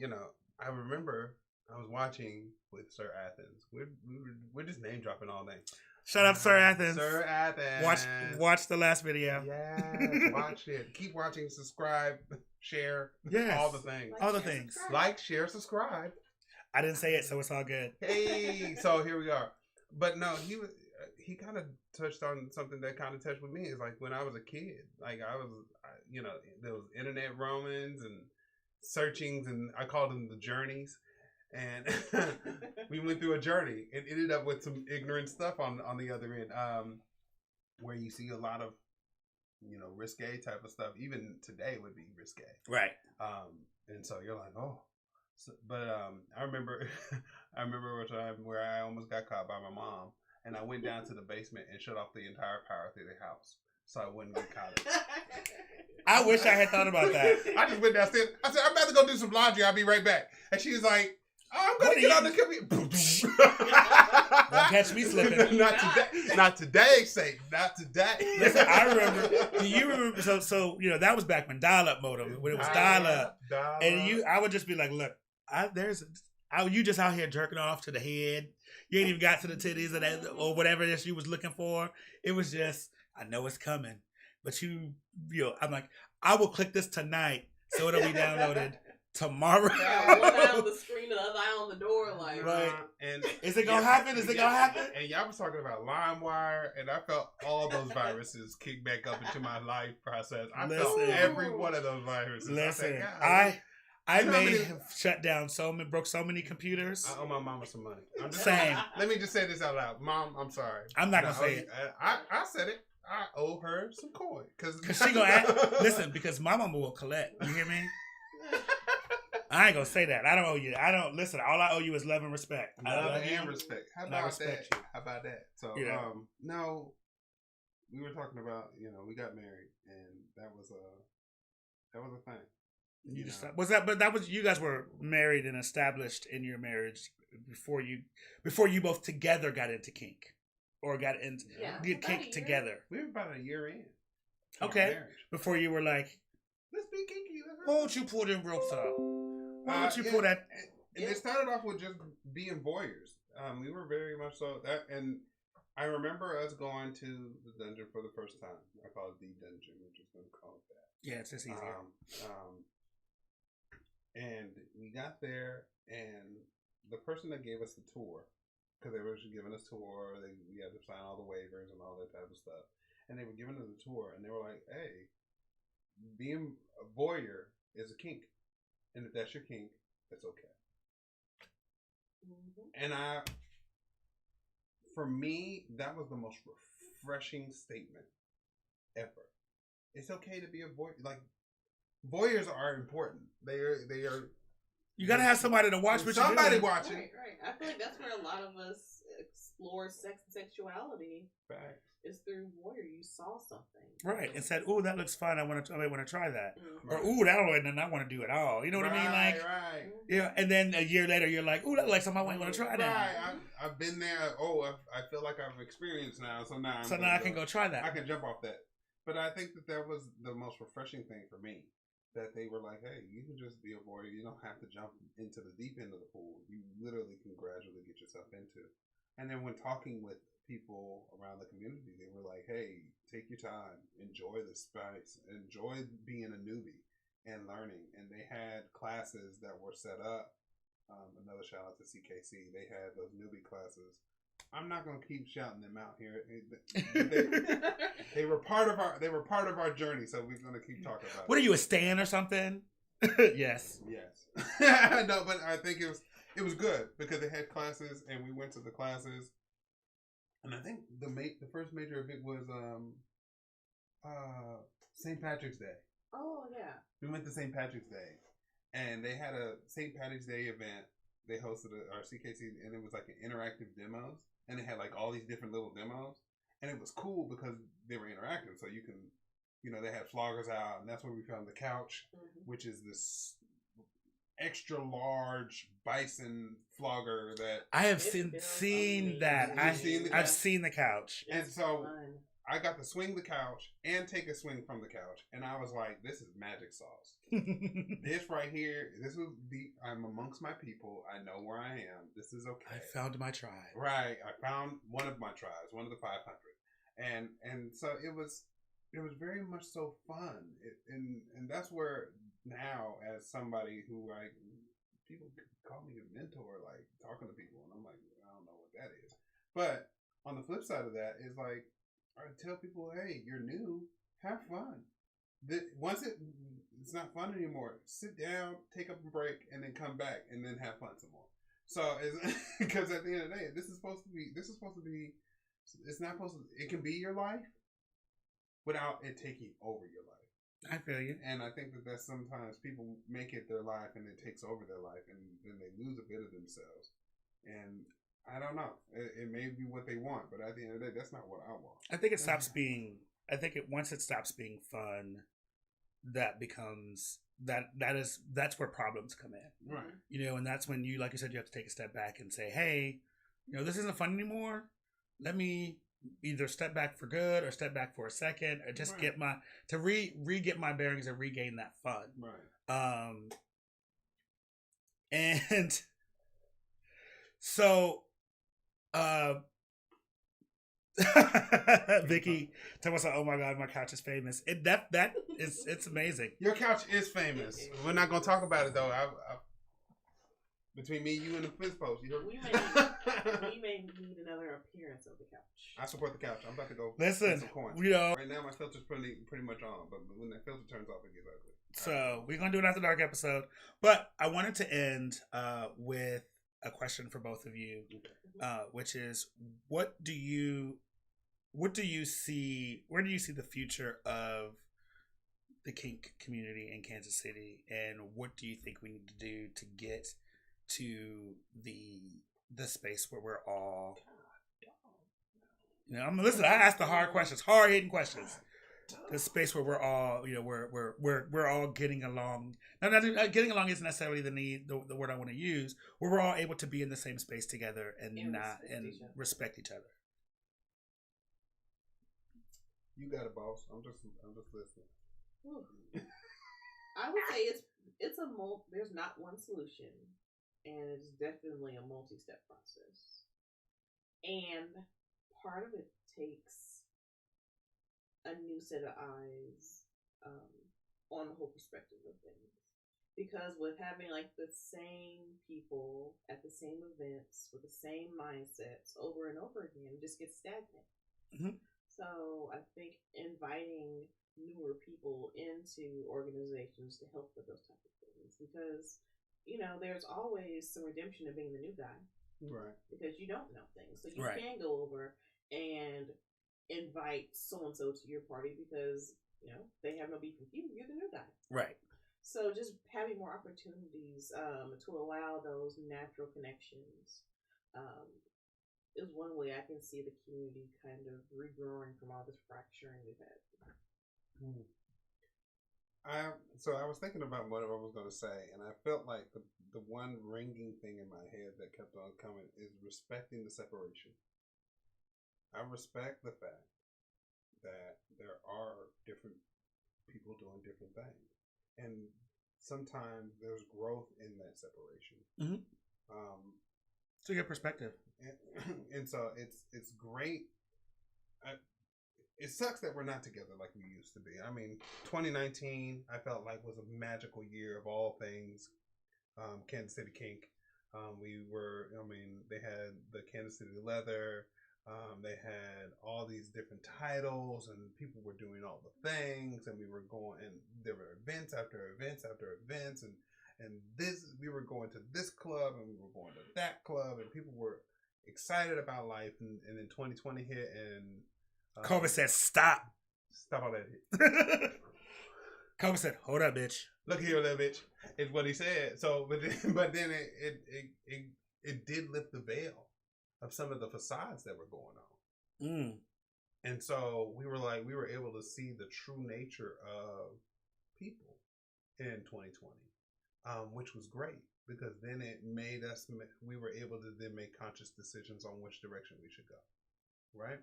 I remember I was watching with Sir Athens. We're just name dropping all names. Shut up, Sir Athens. Sir Athens. Watch the last video. Yes, watch it. Keep watching, subscribe, share. Yes. All the things. All the things. Like, share, subscribe. I didn't say it, so it's all good. Hey, so here we are. But no, he kind of touched on something that kind of touched with me. It's like when I was a kid, like there was internet roamings and searchings, and I called them the journeys. And we went through a journey and ended up with some ignorant stuff on the other end, where you see a lot of, risque type of stuff. Even today would be risque. Right. And so you're like, oh. So, but I remember a time where I almost got caught by my mom, and I went down to the basement and shut off the entire power through the house so I wouldn't get caught. I wish I had thought about that. I just went downstairs. I said, I'm about to go do some laundry. I'll be right back. And she was like, I'm gonna get on the computer. Don't catch me slipping. Not today. Not today, Satan. Not today. Listen, I remember. Do you remember? So that was back when dial-up modem, when it was dial-up, and I would just be like, look, you just out here jerking off to the head. You ain't even got to the titties or whatever it is you was looking for. It was just, I know it's coming, but I'm like, I will click this tonight so it'll be downloaded tomorrow. Yeah, one eye on the screen, the other eye on the door, like. Right. And is it gonna happen? Is it gonna happen? And y'all was talking about LimeWire, and I felt all those viruses kick back up into my life process. I felt every one of those viruses. Listen, I may have shut down broke so many computers. I owe my mama some money. Same. Let me just say this out loud. Mom, I'm sorry. I'm not going to say it. I said it. I owe her some coin. Because she going to listen, because my mama will collect. You hear me? I ain't going to say that. I don't owe you. Listen, all I owe you is love and respect. Love and respect. How about that? You. How about that? So, no, we were talking about, we got married, and that was a thing. You guys were married and established in your marriage before you both together got into kink or got into kink together. We were about a year in. Okay. Before you were like, let's be kinky. Why don't you pull them ropes out? Why don't you pull that? And it started off with just being voyeurs. We were very much so that, and I remember us going to the dungeon for the first time. I call it the dungeon. We're just going to call it that. Yeah, it's just easier. And we got there, and the person that gave us the tour, because they were giving us tour, we had to sign all the waivers and all that type of stuff. And they were giving us a tour, and they were like, hey, being a voyeur is a kink. And if that's your kink, it's okay. Mm-hmm. And for me, that was the most refreshing statement ever. It's okay to be a voyeur. Like, voyeurs are important. They are. You gotta have somebody to watch what you're doing. Somebody watching. Right. I feel like that's where a lot of us explore sex and sexuality. Facts. It's through voyeur. You saw something. Right. And said, "Ooh, that looks fun. I want to try that." Mm-hmm. Or, "Ooh, that don't and I want to do it all." You know what I mean? Like, right. Yeah. And then a year later, you're like, "Ooh, that looks something I want to try that." Right. I've been there. I feel like I've experienced now. So now I can go try that. I can jump off that. But I think that was the most refreshing thing for me. That they were like, hey, you can just be a voyeur. You don't have to jump into the deep end of the pool. You literally can gradually get yourself into. And then when talking with people around the community, they were like, hey, take your time. Enjoy the spice. Enjoy being a newbie and learning. And they had classes that were set up. Another shout out to CKC. They had those newbie classes. I'm not gonna keep shouting them out here. They were part of our journey, so we're gonna keep talking about. What are you, a stan or something? Yes. No, but I think it was good because they had classes and we went to the classes, and I think the first major event was St. Patrick's Day. Oh yeah. We went to St. Patrick's Day, and they had a St. Patrick's Day event. They hosted our CKC, and it was like an interactive demos. And they had like all these different little demos. And it was cool because they were interactive. So you can, they had floggers out. And that's where we found the couch, which is this extra large bison flogger that... I have seen that. I've seen the couch. And so I got to swing the couch and take a swing from the couch. And I was like, this is magic sauce. This right here, I'm amongst my people. I know where I am. This is okay. I found my tribe. Right. I found one of my tribes, one of the 500. And so it was very much so fun. And that's where now, as somebody who people call me a mentor, like talking to people, and I'm like, I don't know what that is. But on the flip side of that is like, I tell people, hey, you're new, have fun. Once it's not fun anymore, sit down, take up a break, and then come back, and then have fun some more. So, because at the end of the day, this is supposed to be. It's not supposed to. It can be your life, without it taking over your life. I feel you. And I think that sometimes people make it their life, and it takes over their life, and then they lose a bit of themselves. And I don't know. It may be what they want, but at the end of the day, that's not what I want. I think it stops being. Once it stops being fun, that becomes that's where problems come in. Right. You know, and that's when you, like you said, you have to take a step back and say, hey, you know, this isn't fun anymore. Let me either step back for good or step back for a second or just get my get my bearings and regain that fun. Right. And so Vicky tell us, oh my god, my couch is famous. It's amazing. Your couch is famous. We're not gonna talk about it though. Between me, you, and the fifth post, you heard? We may need another appearance of the couch. I support the couch. I'm about to go. Listen, some you know, right now my filter's pretty much on, but when that filter turns off, it gets ugly. So we're gonna do an After Dark episode, but I wanted to end with a question for both of you, which is, what do you see? Where do you see the future of the kink community in Kansas City, and what do you think we need to do to get to the space where we're all, you know, listen, I asked the hard questions, hard hitting questions. The space where we're all, you know, we're all getting along. Now, getting along isn't necessarily the word I want to use. Where we're all able to be in the same space together and respect each other. You got it, boss. I'm just listening. I would say it's there's not one solution, and it's definitely a multi-step process. And part of it takes a new set of eyes on the whole perspective of things. Because with having like the same people at the same events with the same mindsets over and over again, it just gets stagnant. Mm-hmm. So I think inviting newer people into organizations to help with those type of things, because you know there's always some redemption in being the new guy, right? Because you don't know things, so you can go over and invite so and so to your party because you know they have no beef with you. You're the new guy, right? So just having more opportunities to allow those natural connections is one way I can see the community kind of regrowing from all this fracturing we've had. So I was thinking about what I was going to say, and I felt like the one ringing thing in my head that kept on coming is respecting the separation. I respect the fact that there are different people doing different things, and sometimes there's growth in that separation. Mm-hmm. It's a good perspective, and so it's great. It sucks that we're not together like we used to be. I mean, 2019 I felt like was a magical year of all things. Kansas City Kink. They had the Kansas City Leather. They had all these different titles, and people were doing all the things, and we were going, and there were events after events after events, and we were going to this club, and we were going to that club, and people were excited about life, and then 2020 hit, and COVID said, "Stop all that." COVID said, "Hold up, bitch. Look here, little bitch." Is what he said. So, but then it did lift the veil of some of the facades that were going on. And so we were able to see the true nature of people in 2020, which was great because then it made us. We were able to then make conscious decisions on which direction we should go. Right.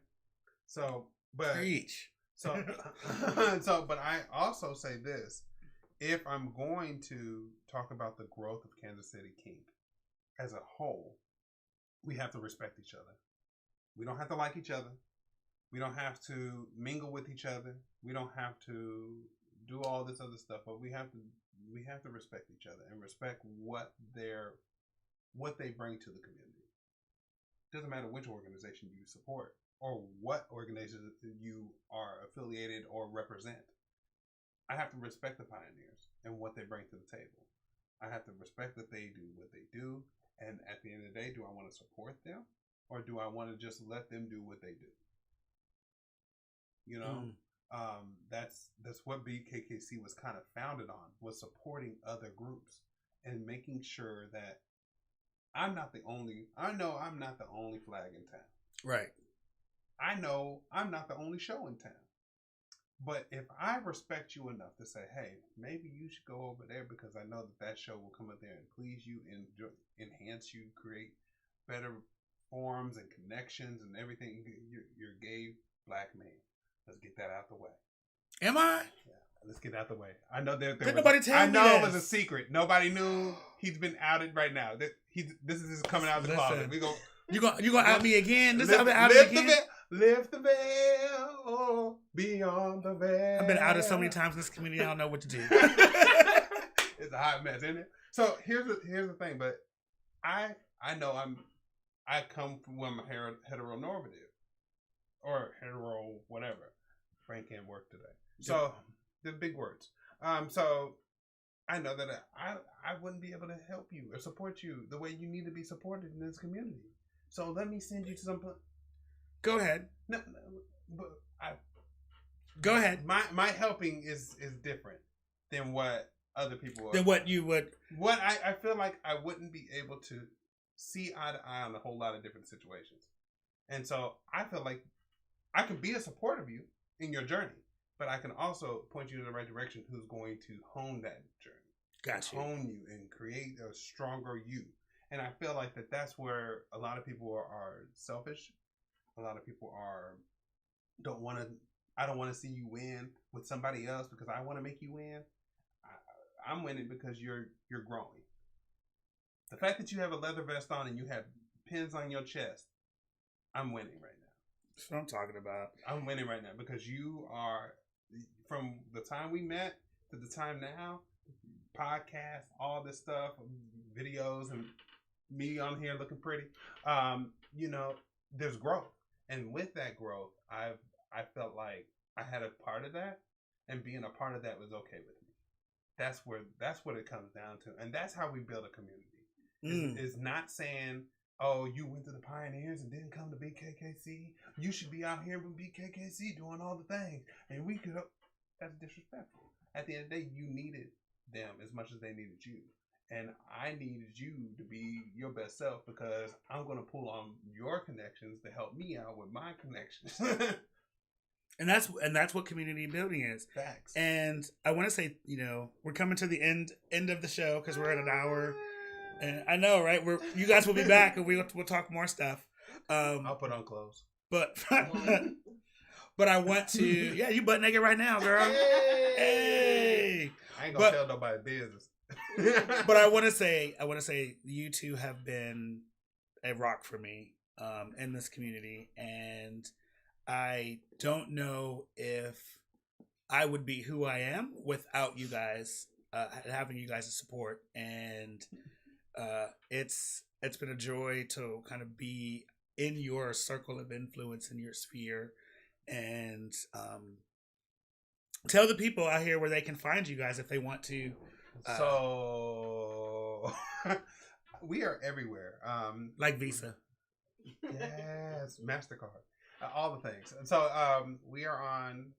So, but preach. So, but I also say this: if I'm going to talk about the growth of Kansas City Kink as a whole, we have to respect each other. We don't have to like each other. We don't have to mingle with each other. We don't have to do all this other stuff. But we have to respect each other and respect what they bring to the community. It doesn't matter which organization you support or what organization you are affiliated or represent. I have to respect the pioneers and what they bring to the table. I have to respect that they do what they do. And at the end of the day, do I want to support them or do I want to just let them do what they do? You know, that's what BKKC was kind of founded on, was supporting other groups and making sure that I know I'm not the only flag in town. Right. I know I'm not the only show in town. But if I respect you enough to say, hey, maybe you should go over there because I know that show will come up there and please you and enhance you, create better forms and connections and everything. You're a gay black man. Let's get that out the way. Am I? Yeah, let's get out the way. I know there Did nobody tell me I know that? it was a secret. Nobody knew. He's been outed right now. This is coming out of the closet. We go. You gonna out me again? This lift, is out lift me again. Lift the veil beyond the veil. I've been outed so many times in this community. I don't know what to do. It's a hot mess, isn't it? So here's the thing. But I know I come from I'm heteronormative or hetero whatever. Frank can't work today. So the big words. So I know that I wouldn't be able to help you or support you the way you need to be supported in this community. So let me send you to some. Go ahead. No, but go ahead. My helping is different than what other people are. Than what you would. What I feel like I wouldn't be able to see eye to eye on a whole lot of different situations, and so I feel like I can be a support of you in your journey, but I can also point you in the right direction. Who's going to hone that journey? Gotcha. Hone you and create a stronger you. And I feel like that's where a lot of people are selfish. A lot of people I don't want to see you win with somebody else because I want to make you win. I'm winning because you're growing. The fact that you have a leather vest on and you have pins on your chest, I'm winning right now. That's what I'm talking about. I'm winning right now because you are, from the time we met to the time now, podcasts, all this stuff, videos, and me on here looking pretty. There's growth. And with that growth, I felt like I had a part of that, and being a part of that was okay with me. That's what it comes down to, and that's how we build a community. It's not saying, oh, you went to the Pioneers and didn't come to BKKC. You should be out here with BKKC doing all the things, and we could. That's disrespectful. At the end of the day, you needed them as much as they needed you. And I needed you to be your best self because I'm going to pull on your connections to help me out with my connections. And that's what community building is. Facts. And I want to say, we're coming to the end of the show because we're at an hour. And I know, right? You guys will be back and we'll talk more stuff. I'll put on clothes. But I want to. Yeah, you butt naked right now, girl. Hey. I ain't gonna tell nobody business. But I want to say, you two have been a rock for me in this community, and I don't know if I would be who I am without you guys, having you guys' support, and it's been a joy to kind of be in your circle of influence, in your sphere, and tell the people out here where they can find you guys if they want to. So we are everywhere. Like Visa. Yes, MasterCard. All the things. And so we are on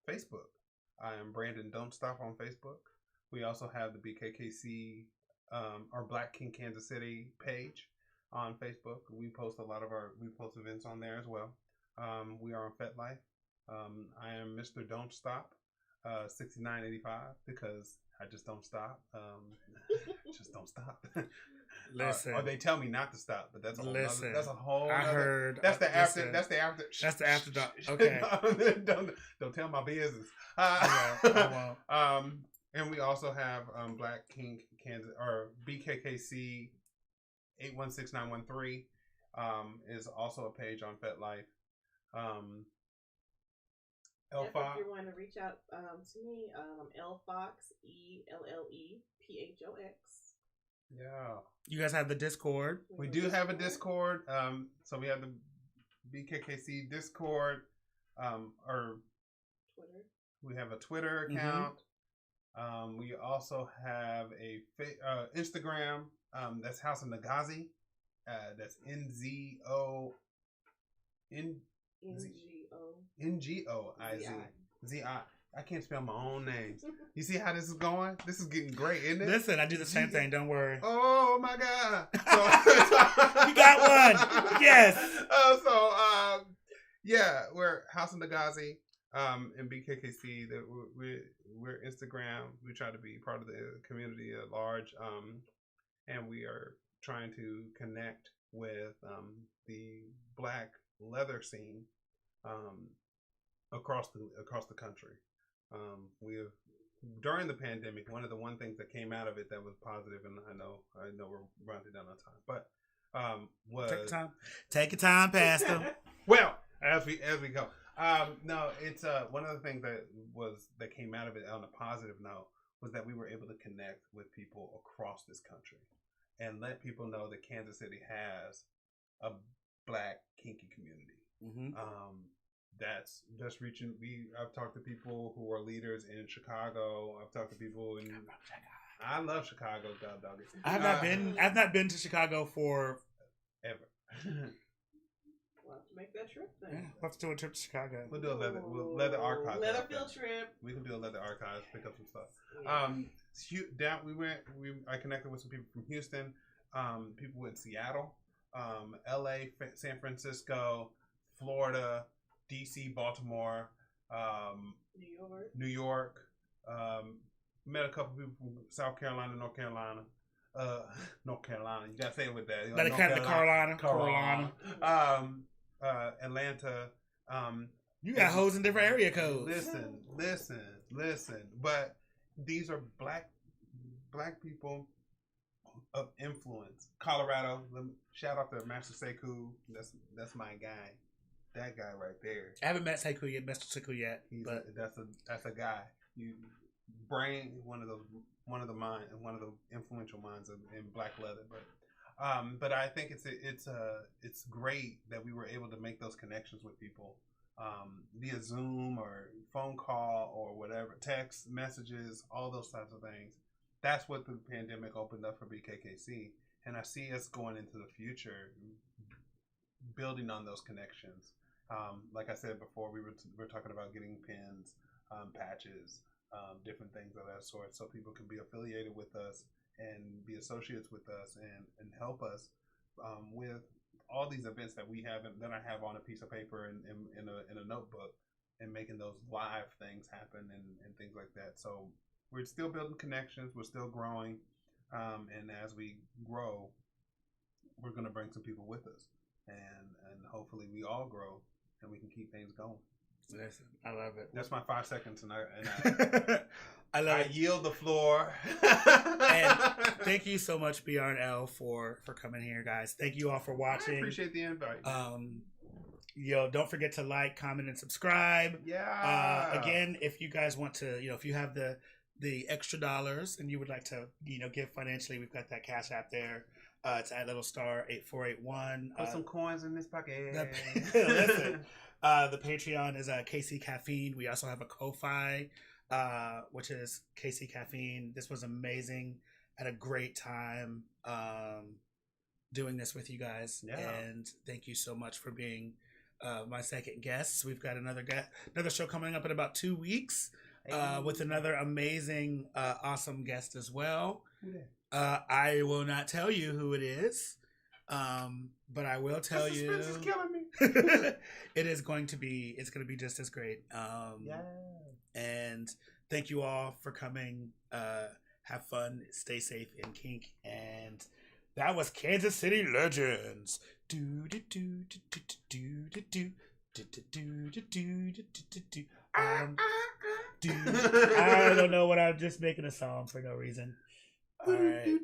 Facebook. I am Brandon Don't Stop on Facebook. We also have the BKKC our Black King Kansas City page on Facebook. We post events on there as well. We are on FetLife. I am Mr. Don't Stop. 6985 because I just don't stop. Just don't stop. Listen, or they tell me not to stop, but that's a whole. That's a whole. I heard. That's the after. That's the after. That's the after. Okay. don't tell my business. I won't. And we also have Black King Kansas or BKKC 816913 is also a page on FetLife. If you want to reach out to me, Lfox, ELLEPHOX. Yeah. You guys have the Discord. We do have a Discord. So we have the BKKC Discord, or Twitter. We have a Twitter account. We also have a Instagram. That's House of Nagazi. That's NZO. NGOIZ. I can't spell my own names. You see how this is going? This is getting great, isn't it? Listen, I do the same thing. Don't worry. Oh my God! You got one. Yes. Yeah, we're House of Nagazi. And BKKC, that we're Instagram. We try to be part of the community at large, and we are trying to connect with the Black leather scene across the country. We have during the pandemic. One of the things that came out of it that was positive, and I know we're running down on time, but was take your time, Pastor. Well, as we go. No, it's one of the things that came out of it on a positive note was that we were able to connect with people across this country and let people know that Kansas City has a Black kinky community. Mm-hmm. That's just reaching. I've talked to people who are leaders in Chicago. I've talked to people in. I love Chicago, doggy. I've not been to Chicago for ever. We'll have to make that trip then. Yeah, we'll have to do a trip to Chicago. We'll do a leather archive. Leather field trip. We can do a leather archives, pick up some stuff. Yeah. I connected with some people from Houston, people in Seattle, LA, San Francisco, Florida, DC, Baltimore, New York. Met a couple people from South Carolina, North Carolina. North Carolina. You gotta say it with that. Gotta cut the Carolina. Atlanta. You got hoes in different area codes. Listen. But these are black people of influence. Colorado. Shout out to Master Sekou. That's my guy. That guy right there. I haven't met Sekou yet, but that's a guy. You brain one of the influential minds in Black leather, but I think it's great that we were able to make those connections with people via Zoom or phone call or whatever, text messages, all those types of things. That's what the pandemic opened up for BKKC, and I see us going into the future building on those connections. Like I said before, we were talking about getting pins, patches, different things of that sort, so people can be affiliated with us and be associates with us and help us with all these events that we have that I have on a piece of paper and in a notebook, and making those live things happen and things like that. So we're still building connections, we're still growing, and as we grow, we're going to bring some people with us, and hopefully we all grow and we can keep things going. Listen, I love it. That's my 5 seconds, and I yield the floor. And thank you so much, BR and L, for coming here, guys. Thank you all for watching. I appreciate the invite. Don't forget to like, comment, and subscribe. Yeah. Again, if you guys want to, if you have the extra dollars and you would like to, give financially, we've got that Cash App there. It's at @*8481. Put some coins in this pocket. Listen. The Patreon is KC Caffeine. We also have a Ko-Fi, which is KC Caffeine. This was amazing. Had a great time doing this with you guys. Yeah. And thank you so much for being my second guest. We've got another show coming up in about 2 weeks with another amazing, awesome guest as well. I will not tell you who it is. But I will tell you, suspense is killing me. it's going to be just as great. And thank you all for coming. Have fun, stay safe in kink. And that was Kansas City Legends. I don't know what I'm just making a song for no reason. All right.